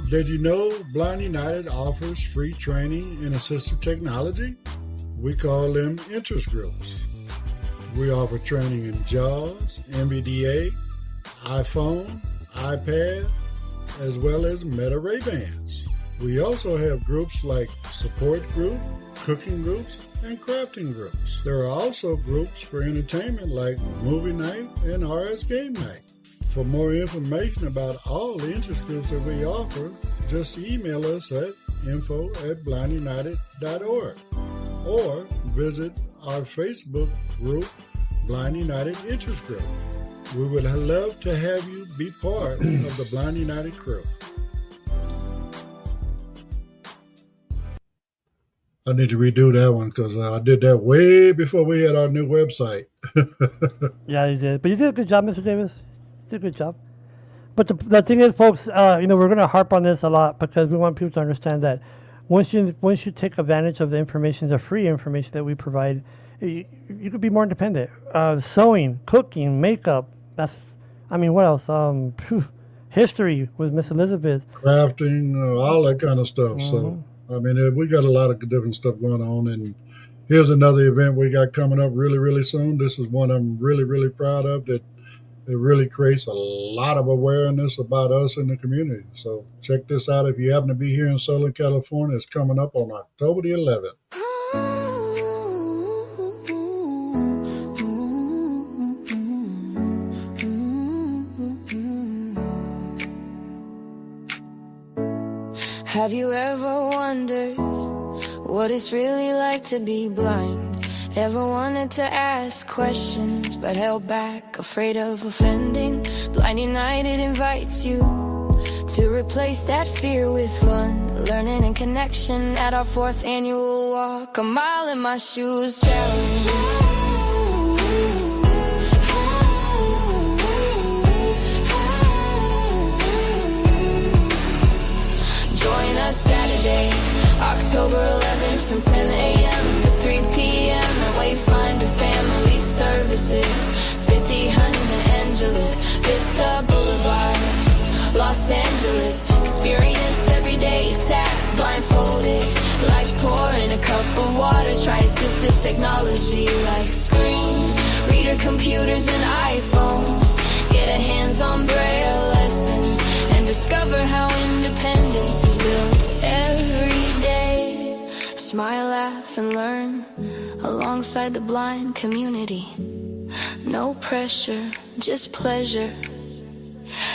Did you know Blind United offers free training in assistive technology? We call them interest groups. We offer training in JAWS, NVDA, iPhone, iPad, as well as Meta Ray-Bans. We also have groups like support group, cooking groups, and crafting groups. There are also groups for entertainment like movie night and RS game night. For more information about all the interest groups that we offer, just email us at info@blindunited.org or visit our Facebook group, Blind United Interest Group. We would love to have you be part of the Blind United crew. I need to redo that one because I did that way before we had our new website. Yeah, you did. But you did a good job, Mr. Davis. You did a good job. But the thing is, folks, we're going to harp on this a lot because we want people to understand that once you take advantage of the information, the free information that we provide, you could be more independent. Sewing, cooking, makeup. What else? History with Miss Elizabeth. Crafting, all that kind of stuff. Mm-hmm. So, we got a lot of different stuff going on. And here's another event we got coming up really, really soon. This is one I'm really, really proud of that it really creates a lot of awareness about us in the community. So check this out. If you happen to be here in Southern California, it's coming up on October the 11th. Have you ever wondered what it's really like to be blind? Ever wanted to ask questions but held back, afraid of offending? Blind United invites you to replace that fear with fun, learning and connection at our 4th annual walk. A mile in my shoes challenge. Join us Saturday, October 11th from 10 a.m. to 3 p.m. at Wayfinder Family Services, 50 Huntington Angeles, Vista Boulevard, Los Angeles. Experience everyday tasks blindfolded, like pouring a cup of water. Try assistive technology like screen reader computers and iPhones. Get a hands-on braille lesson and discover how independence is built every day. Smile, laugh, and learn alongside the blind community. No pressure, just pleasure.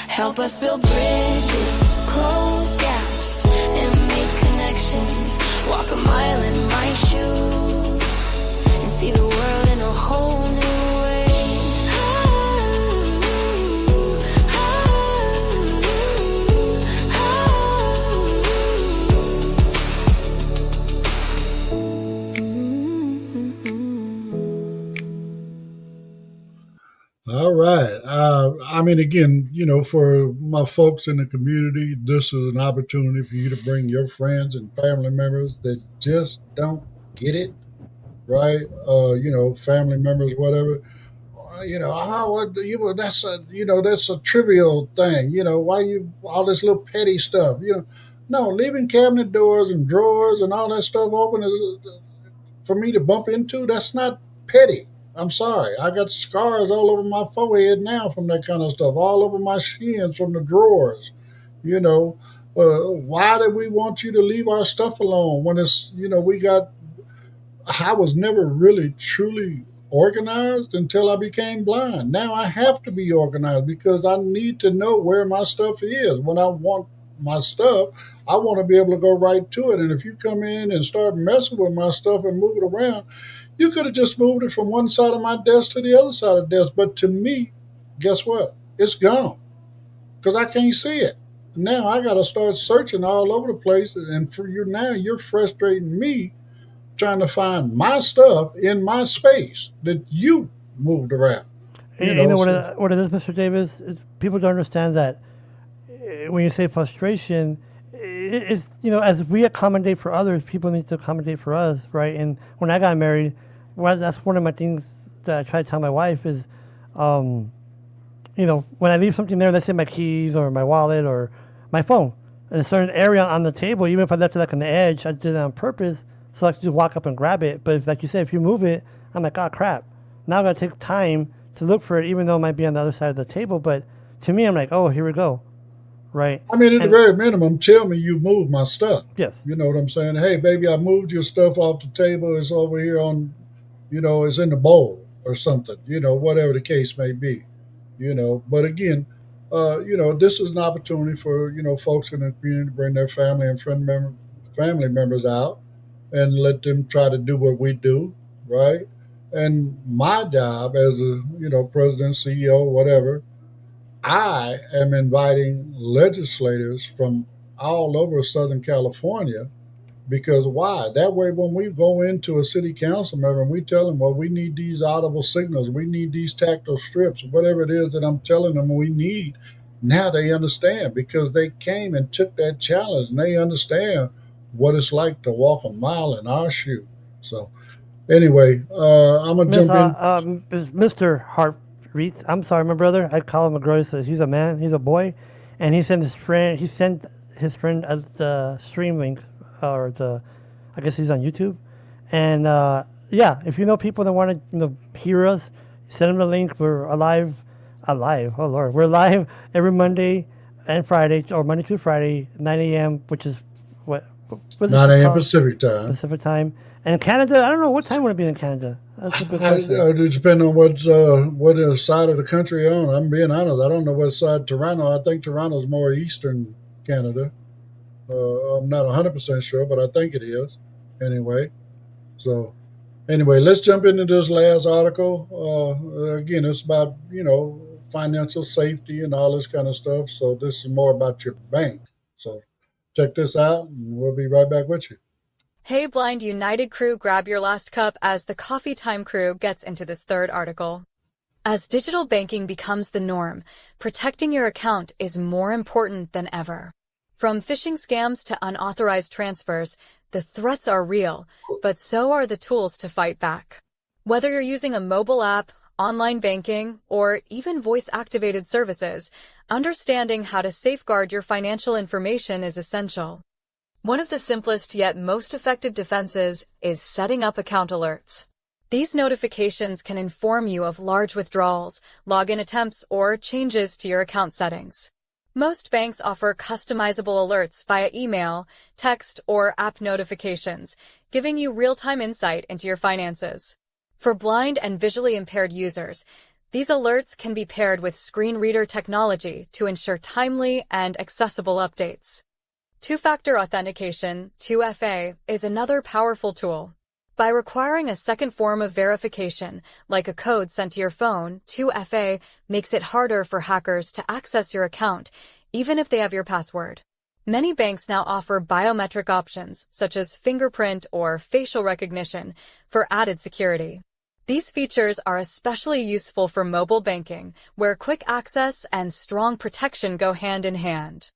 Help us build bridges, close gaps, and make connections. Walk a mile in my shoes and see the world in a whole new way. All All right. I mean, again, for my folks in the community, this is an opportunity for you to bring your friends and family members that just don't get it, right? Family members, whatever. Oh, that's a trivial thing. Why you all this little petty stuff. No, leaving cabinet doors and drawers and all that stuff open for me to bump into. That's not petty. I'm sorry. I got scars all over my forehead now from that kind of stuff, all over my shins from the drawers. You know, why do we want you to leave our stuff alone when we got I was never really truly organized until I became blind. Now I have to be organized because I need to know where my stuff is. When I want my stuff, I want to be able to go right to it. And if you come in and start messing with my stuff and move it around, you could have just moved it from one side of my desk to the other side of the desk. But to me, guess what? It's gone because I can't see it. Now I got to start searching all over the place. And for you now, you're frustrating me trying to find my stuff in my space that you moved around. What it is, Mr. Davis, is people don't understand that when you say frustration, it's, as we accommodate for others, people need to accommodate for us, right? And when I got married, that's one of my things that I try to tell my wife is, when I leave something there, let's say my keys or my wallet or my phone, in a certain area on the table, even if I left it like on the edge, I did it on purpose, so I could just walk up and grab it. But like you said, if you move it, I'm like, oh crap. Now I gotta take time to look for it, even though it might be on the other side of the table. But to me, I'm like, oh, here we go. Right. I mean, at the very minimum, tell me you moved my stuff. Yes. You know what I'm saying? Hey, baby, I moved your stuff off the table. It's over here on, it's in the bowl or something, whatever the case may be, But again, this is an opportunity for, folks in the community to bring their family and family members out and let them try to do what we do, right? And my job as a, president, CEO, whatever, I am inviting legislators from all over Southern California because why? That way, when we go into a city council member and we tell them, well, we need these audible signals, we need these tactile strips, whatever it is that I'm telling them we need, now they understand because they came and took that challenge and they understand what it's like to walk a mile in our shoe. So, anyway, I'm gonna jump in. Mr. Hart Reese, I'm sorry, my brother. I call him a girl. He says he's a man. He's a boy, and he sent his friend. The stream link, or I guess he's on YouTube. And if you know people that want to hear us, send them the link. We're alive. Oh Lord, we're live every Monday and Friday, or Monday through Friday, 9 a.m., which is what 9 a.m. Pacific time. Pacific time. And Canada, I don't know what time would it be in Canada. That's a good question. It depends on what side of the country you're on. I'm being honest. I don't know what side Toronto. I think Toronto's more eastern Canada. I'm not 100% sure, but I think it is. Anyway, let's jump into this last article. Again, it's about financial safety and all this kind of stuff. So this is more about your bank. So check this out, and we'll be right back with you. Hey Blind United crew, grab your last cup as the Coffee Time crew gets into this third article. As digital banking becomes the norm, protecting your account is more important than ever. From phishing scams to unauthorized transfers, the threats are real, but so are the tools to fight back. Whether you're using a mobile app, online banking, or even voice-activated services, understanding how to safeguard your financial information is essential. One of the simplest yet most effective defenses is setting up account alerts. These notifications can inform you of large withdrawals, login attempts, or changes to your account settings. Most banks offer customizable alerts via email, text, or app notifications, giving you real-time insight into your finances. For blind and visually impaired users, these alerts can be paired with screen reader technology to ensure timely and accessible updates. Two-factor authentication, 2FA, is another powerful tool. By requiring a second form of verification, like a code sent to your phone, 2FA makes it harder for hackers to access your account, even if they have your password. Many banks now offer biometric options, such as fingerprint or facial recognition, for added security. These features are especially useful for mobile banking, where quick access and strong protection go hand in hand.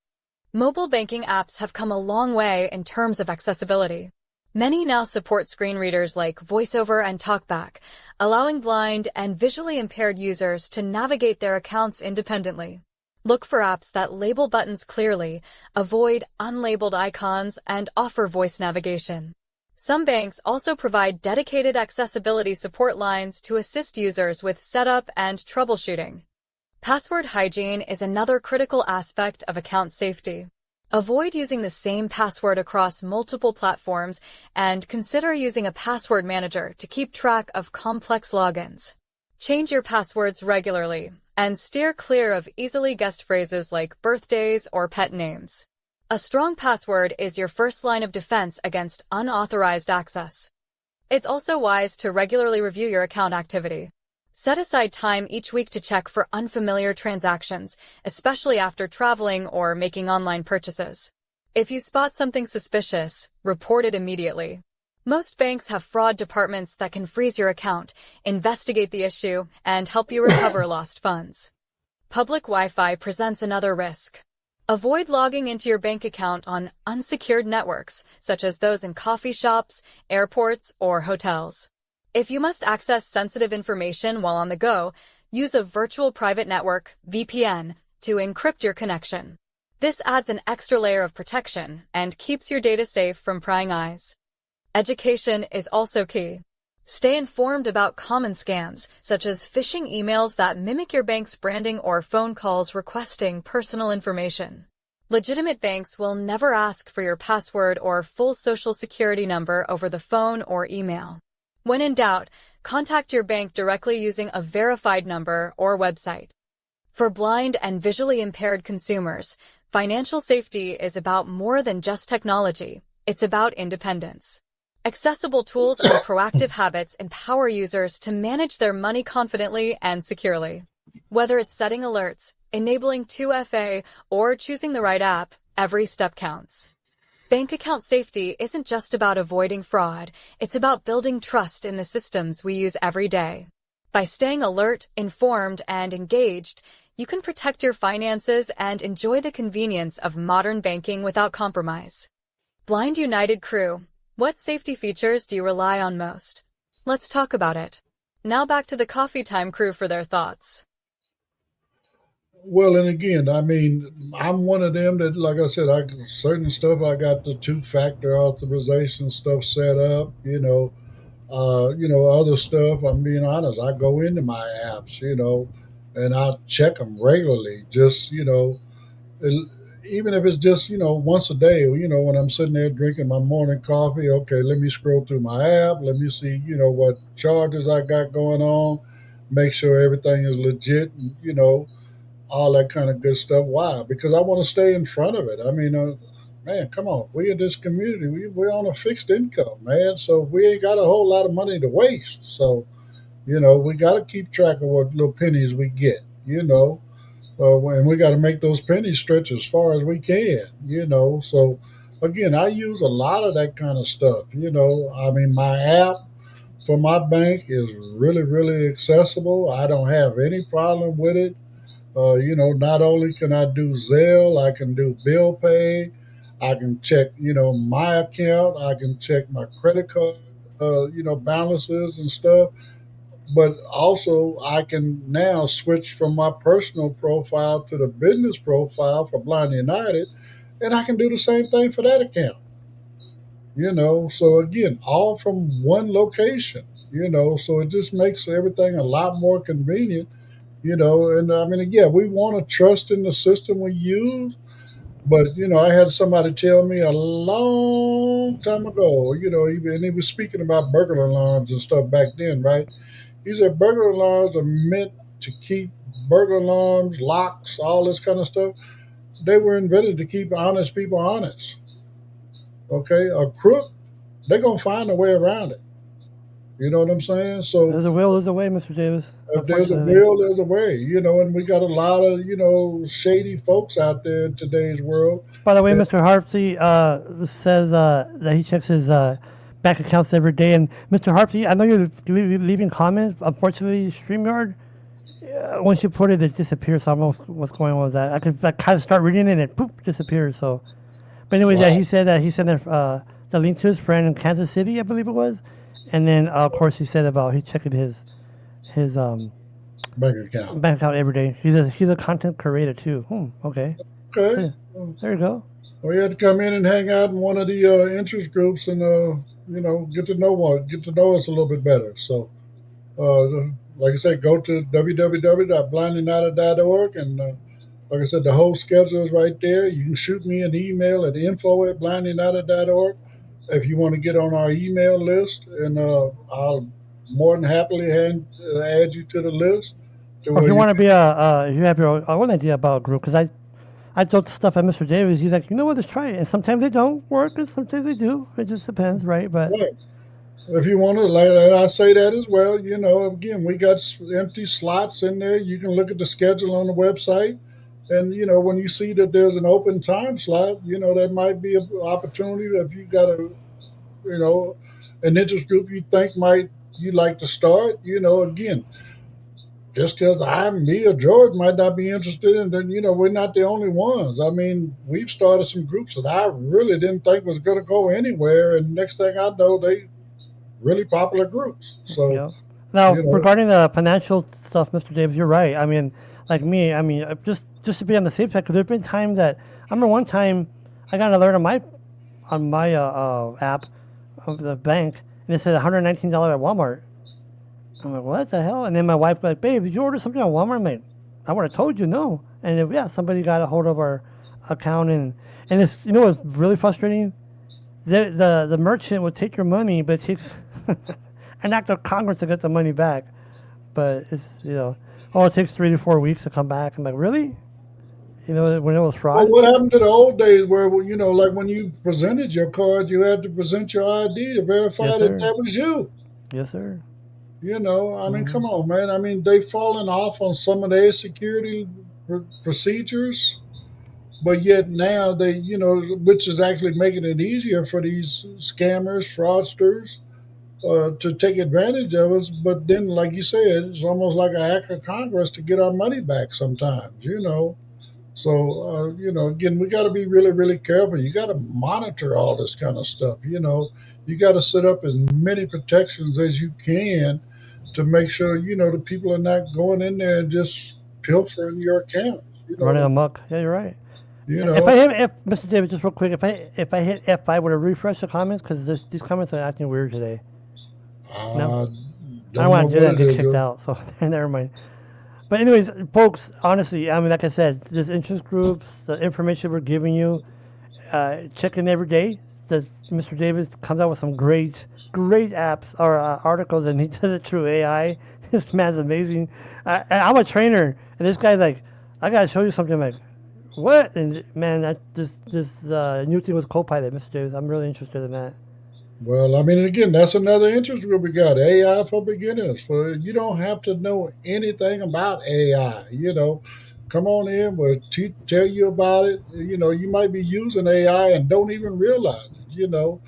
Mobile banking apps have come a long way in terms of accessibility. Many now support screen readers like VoiceOver and TalkBack, allowing blind and visually impaired users to navigate their accounts independently. Look for apps that label buttons clearly, avoid unlabeled icons, and offer voice navigation. Some banks also provide dedicated accessibility support lines to assist users with setup and troubleshooting. Password hygiene is another critical aspect of account safety. Avoid using the same password across multiple platforms and consider using a password manager to keep track of complex logins. Change your passwords regularly and steer clear of easily guessed phrases like birthdays or pet names. A strong password is your first line of defense against unauthorized access. It's also wise to regularly review your account activity. Set aside time each week to check for unfamiliar transactions, especially after traveling or making online purchases. If you spot something suspicious, report it immediately. Most banks have fraud departments that can freeze your account, investigate the issue, and help you recover lost funds. Public Wi-Fi presents another risk. Avoid logging into your bank account on unsecured networks, such as those in coffee shops, airports, or hotels. If you must access sensitive information while on the go, use a virtual private network, VPN, to encrypt your connection. This adds an extra layer of protection and keeps your data safe from prying eyes. Education is also key. Stay informed about common scams, such as phishing emails that mimic your bank's branding or phone calls requesting personal information. Legitimate banks will never ask for your password or full social security number over the phone or email. When in doubt, contact your bank directly using a verified number or website. For blind and visually impaired consumers, financial safety is about more than just technology. It's about independence. Accessible tools and proactive habits empower users to manage their money confidently and securely. Whether it's setting alerts, enabling 2FA, or choosing the right app, every step counts. Bank account safety isn't just about avoiding fraud, it's about building trust in the systems we use every day. By staying alert, informed, and engaged, you can protect your finances and enjoy the convenience of modern banking without compromise. Blind United Crew, what safety features do you rely on most? Let's talk about it. Now back to the Coffee Time crew for their thoughts. Well, and again, I mean, I'm one of them that, like I said, certain stuff I got the two-factor authorization stuff set up. Other stuff. I'm being honest. I go into my apps, and I check them regularly. Just even if it's just once a day. When I'm sitting there drinking my morning coffee, okay, let me scroll through my app. Let me see, what charges I got going on. Make sure everything is legit. And, all that kind of good stuff. Why? Because I want to stay in front of it. I mean, man, come on. We in this community, we're on a fixed income, man. So we ain't got a whole lot of money to waste. So, we got to keep track of what little pennies we get, and we got to make those pennies stretch as far as we can. So, again, I use a lot of that kind of stuff. I mean, my app for my bank is really, really accessible. I don't have any problem with it. Not only can I do Zelle, I can do bill pay, I can check, my account, I can check my credit card, balances and stuff. But also, I can now switch from my personal profile to the business profile for Blind United, and I can do the same thing for that account. So again, all from one location. So it just makes everything a lot more convenient. And I mean, yeah, we want to trust in the system we use, but I had somebody tell me a long time ago, and he was speaking about burglar alarms and stuff back then, right? He said burglar alarms are meant to keep burglar alarms, locks, all this kind of stuff. They were invented to keep honest people honest. Okay, a crook, they're gonna find a way around it. You know what I'm saying? So There's a will, there's a way, Mr. Davis. if there's a will, there's a way, and we got a lot of, shady folks out there in today's world. By the way, that- Mr. Harpsey says that he checks his bank accounts every day. And Mr. Harpy, I know you're leaving comments. Unfortunately, StreamYard, once you put it, it disappears. So I don't know what's going on with that. I could kind of start reading it and it poof disappears. So, but anyways, yeah, Wow. he said that he sent the link to his friend in Kansas City, I believe it was, and then of course he said about he's checking his Bank account. bank account every day. He's a content creator too. Okay. So, Okay. there you go. Well, you had to come in and hang out in one of the interest groups and get to know us a little bit better. So, like I said, go to www.blindunited.org and like I said, the whole schedule is right there. You can shoot me an email at info@blindunited.org if you want to get on our email list, and I'll more than happily add you to the list to Or if where you you want to can. be if you have your own idea about a group, because I told stuff at Mr. Davis. He's like, you know what, let's try it. And sometimes they don't work, and sometimes they do. It just depends, right? But Right. If you want to, like I say that as well, again, we got empty slots in there. You can look at the schedule on the website. And, when you see that there's an open time slot, that might be an opportunity if you got you know, an interest group you think you'd like to start. Again, just because me or George might not be interested in, then, we're not the only ones. I mean, we've started some groups that I really didn't think was going to go anywhere. And next thing I know, they really popular groups. So, yeah. Now you know, regarding the financial stuff, Mr. Davis, you're right. I mean, like me, I mean, just to be on the safe side, because there's been times that I remember one time I got an alert on my app of the bank, and it said $119 at Walmart. I'm like, what the hell? And then my wife like, babe, did you order something on Walmart? I'm like, I would have told you no. And then, yeah, somebody got a hold of our account, and it's what's really frustrating. The merchant will take your money, but it takes an act of Congress to get the money back. But it's oh, it takes 3 to 4 weeks to come back. I'm like, really? When it was well, fraud. what happened to the old days where, like when you presented your card, you had to present your ID to Yes, verify that sir. that was you? Yes, sir. I mean, come on, man. I mean, they've fallen off on some of their security procedures, but yet now which is actually making it easier for these scammers, fraudsters, to take advantage of us. But then, like you said, it's almost like an act of Congress to get our money back sometimes. So, again, we got to be really, really careful. You got to monitor all this kind of stuff. You got to set up as many protections as you can to make sure, the people are not going in there and just pilfering your accounts. Running amok. Yeah, you're right. You If I know, hit Mr. David, just real quick, if I hit F5, would it refresh the comments? Because these comments are acting weird today. No, I I don't don't know want to do what that and it get is, kicked though. out. So never mind. But anyways, folks, honestly, I mean, like I said, this interest groups, the information we're giving you, check in every day. Mr. Davis comes out with some great apps or articles, and he does it through AI. This man's amazing. I'm a trainer, and this guy's like, I gotta show you something. I'm like, what? And man, this new thing with Copilot, Mr. Davis. I'm really interested in that. Well, I mean, again, that's another interest group we got. AI for beginners. For you don't have to know anything about AI. Come on in. We'll tell you about it. You might be using AI and don't even realize it.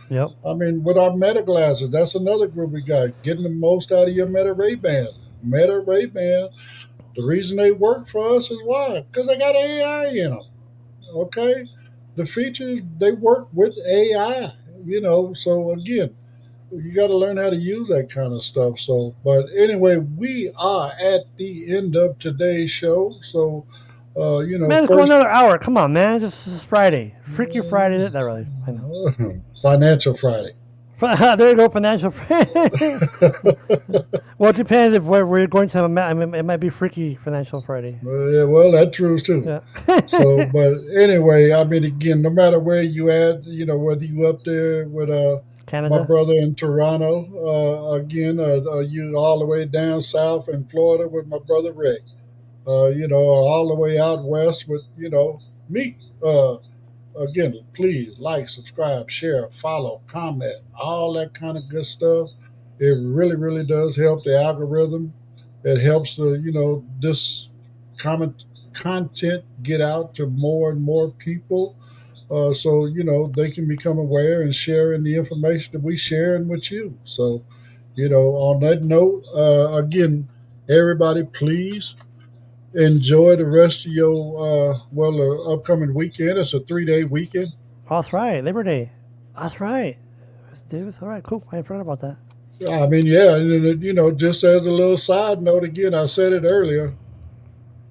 Yep. I mean, with our Meta glasses, that's another group we got. Getting the most out of your Meta Ray Ban. Meta Ray Ban. The reason they work for us is why? Because they got AI in them. Okay, the features they work with AI. So again, you got to learn how to use that kind of stuff. So, but anyway, we are at the end of today's show. So, Man, let's go first, another hour. Come on, man. This is Friday. Freaky Friday. Not really. I know. Financial Friday. There you go, financial. Well, it depends if we're going to. I mean, it might be freaky financial Friday. Yeah, well, that trues too. Yeah. So, but anyway, I mean, again, no matter where you at, whether you up there with my Canada. brother in Toronto, again, you all the way down south in Florida with my brother Rick, all the way out west with me. Again, please like, subscribe, share, follow, comment, all that kind of good stuff. It really, really does help the algorithm. It helps this comment content get out to more and more people. so they can become aware and sharing the information that we sharing with you. So on that note, again, everybody, please enjoy the rest of your upcoming weekend. It's a 3-day weekend. Oh, that's right. Labor Day. That's right. Miss Davis. All right, cool. I forgot about that. I mean, yeah, and just as a little side note, again, I said it earlier.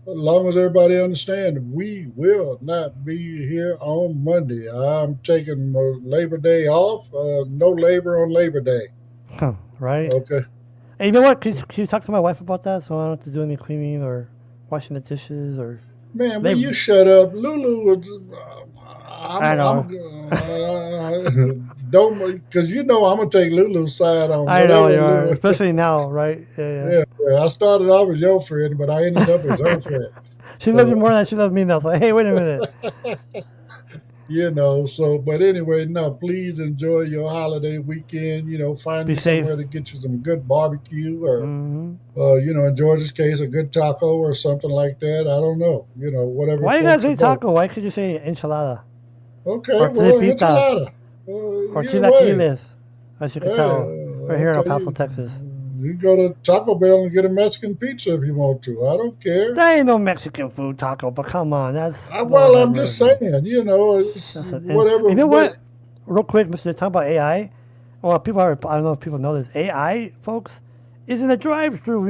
As long as everybody understands, we will not be here on Monday. I'm taking Labor Day off. No labor on Labor Day. Huh, right. Okay, Hey, you know what? Can you talk to my wife about that so I don't have to do any cleaning or washing the dishes or man, will you labor? shut up, Lulu? I know. Don't because I'm gonna take Lulu's side on I know whatever you are, Lulu. especially now, right? Yeah, Yeah, I started off as your friend, but I ended up as her friend. yeah. She loves you So more than she loves me now. So hey, wait a minute. but anyway, no, please enjoy your holiday weekend. Find Be you safe. somewhere to get you some good barbecue or, Hmm. in George's case, a good taco or something like that. I don't know, whatever Why you gotta floats say your boat. taco? Why could you say enchilada Okay, or well, tripitas enchilada. or Either way, chilaquiles, as you could hey, tell, we're here in El okay, Paso, Texas. you go to Taco Bell and get a Mexican pizza if you want to. I don't care. That ain't no Mexican food taco, but come on, that's Lord Well, have I'm just mercy. saying, it's That's it. And whatever. you know But what? Real quick, Mister, talk about AI. Well, people are. I don't know if people know this. AI, folks, is in a drive-through.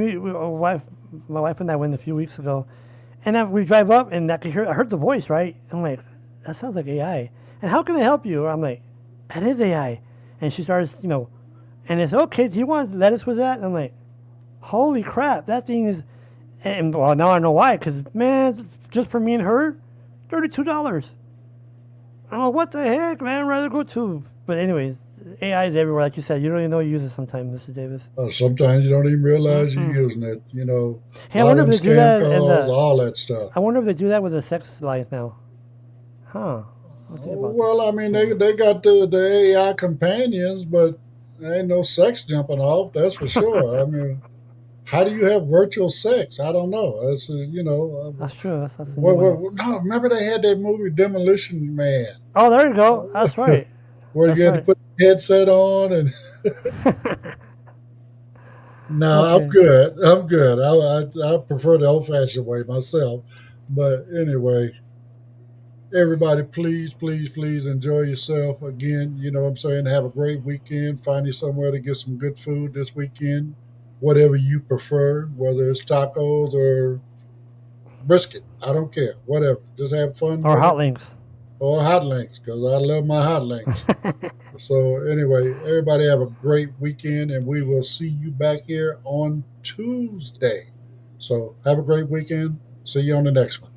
My wife and I went a few weeks ago, and then we drive up, and I heard the voice, right? I'm like, that sounds like AI. And how can I help you? I'm like, that is AI. And she starts, and it's okay. Do you want lettuce with that? And I'm like, holy crap, that thing is. And well, now I know why. Cause man, just for me and her, $32. Oh, what the heck, man? I'd rather go to. But anyways, AI is everywhere, like you said. You don't even know you use it sometimes, Mr. Davis. sometimes you don't even realize you're Mm-mm. using it. A Hey, I lot of wonder if them they do scam that in calls, the. all that stuff. I wonder if they do that with the sex life now. Huh? I'll think about that. Well, I mean, they got the AI companions, but there ain't no sex jumping off. That's for sure. I mean, how do you have virtual sex? I don't know. It's That's true. That's a new one. no. Remember they had that movie Demolition Man, Oh, there you go. That's right. where you That's had to right. put the headset on and. No, I'm Okay. good. I'm good. I prefer the old fashioned way myself. But anyway, everybody, please, please, please enjoy yourself. Again, what I'm saying, have a great weekend. Find you somewhere to get some good food this weekend, whatever you prefer, whether it's tacos or brisket. I don't care. Whatever. Just have fun Or with hot it. links. Or hot links, because I love my hot links. So anyway, everybody have a great weekend, and we will see you back here on Tuesday. So have a great weekend. See you on the next one.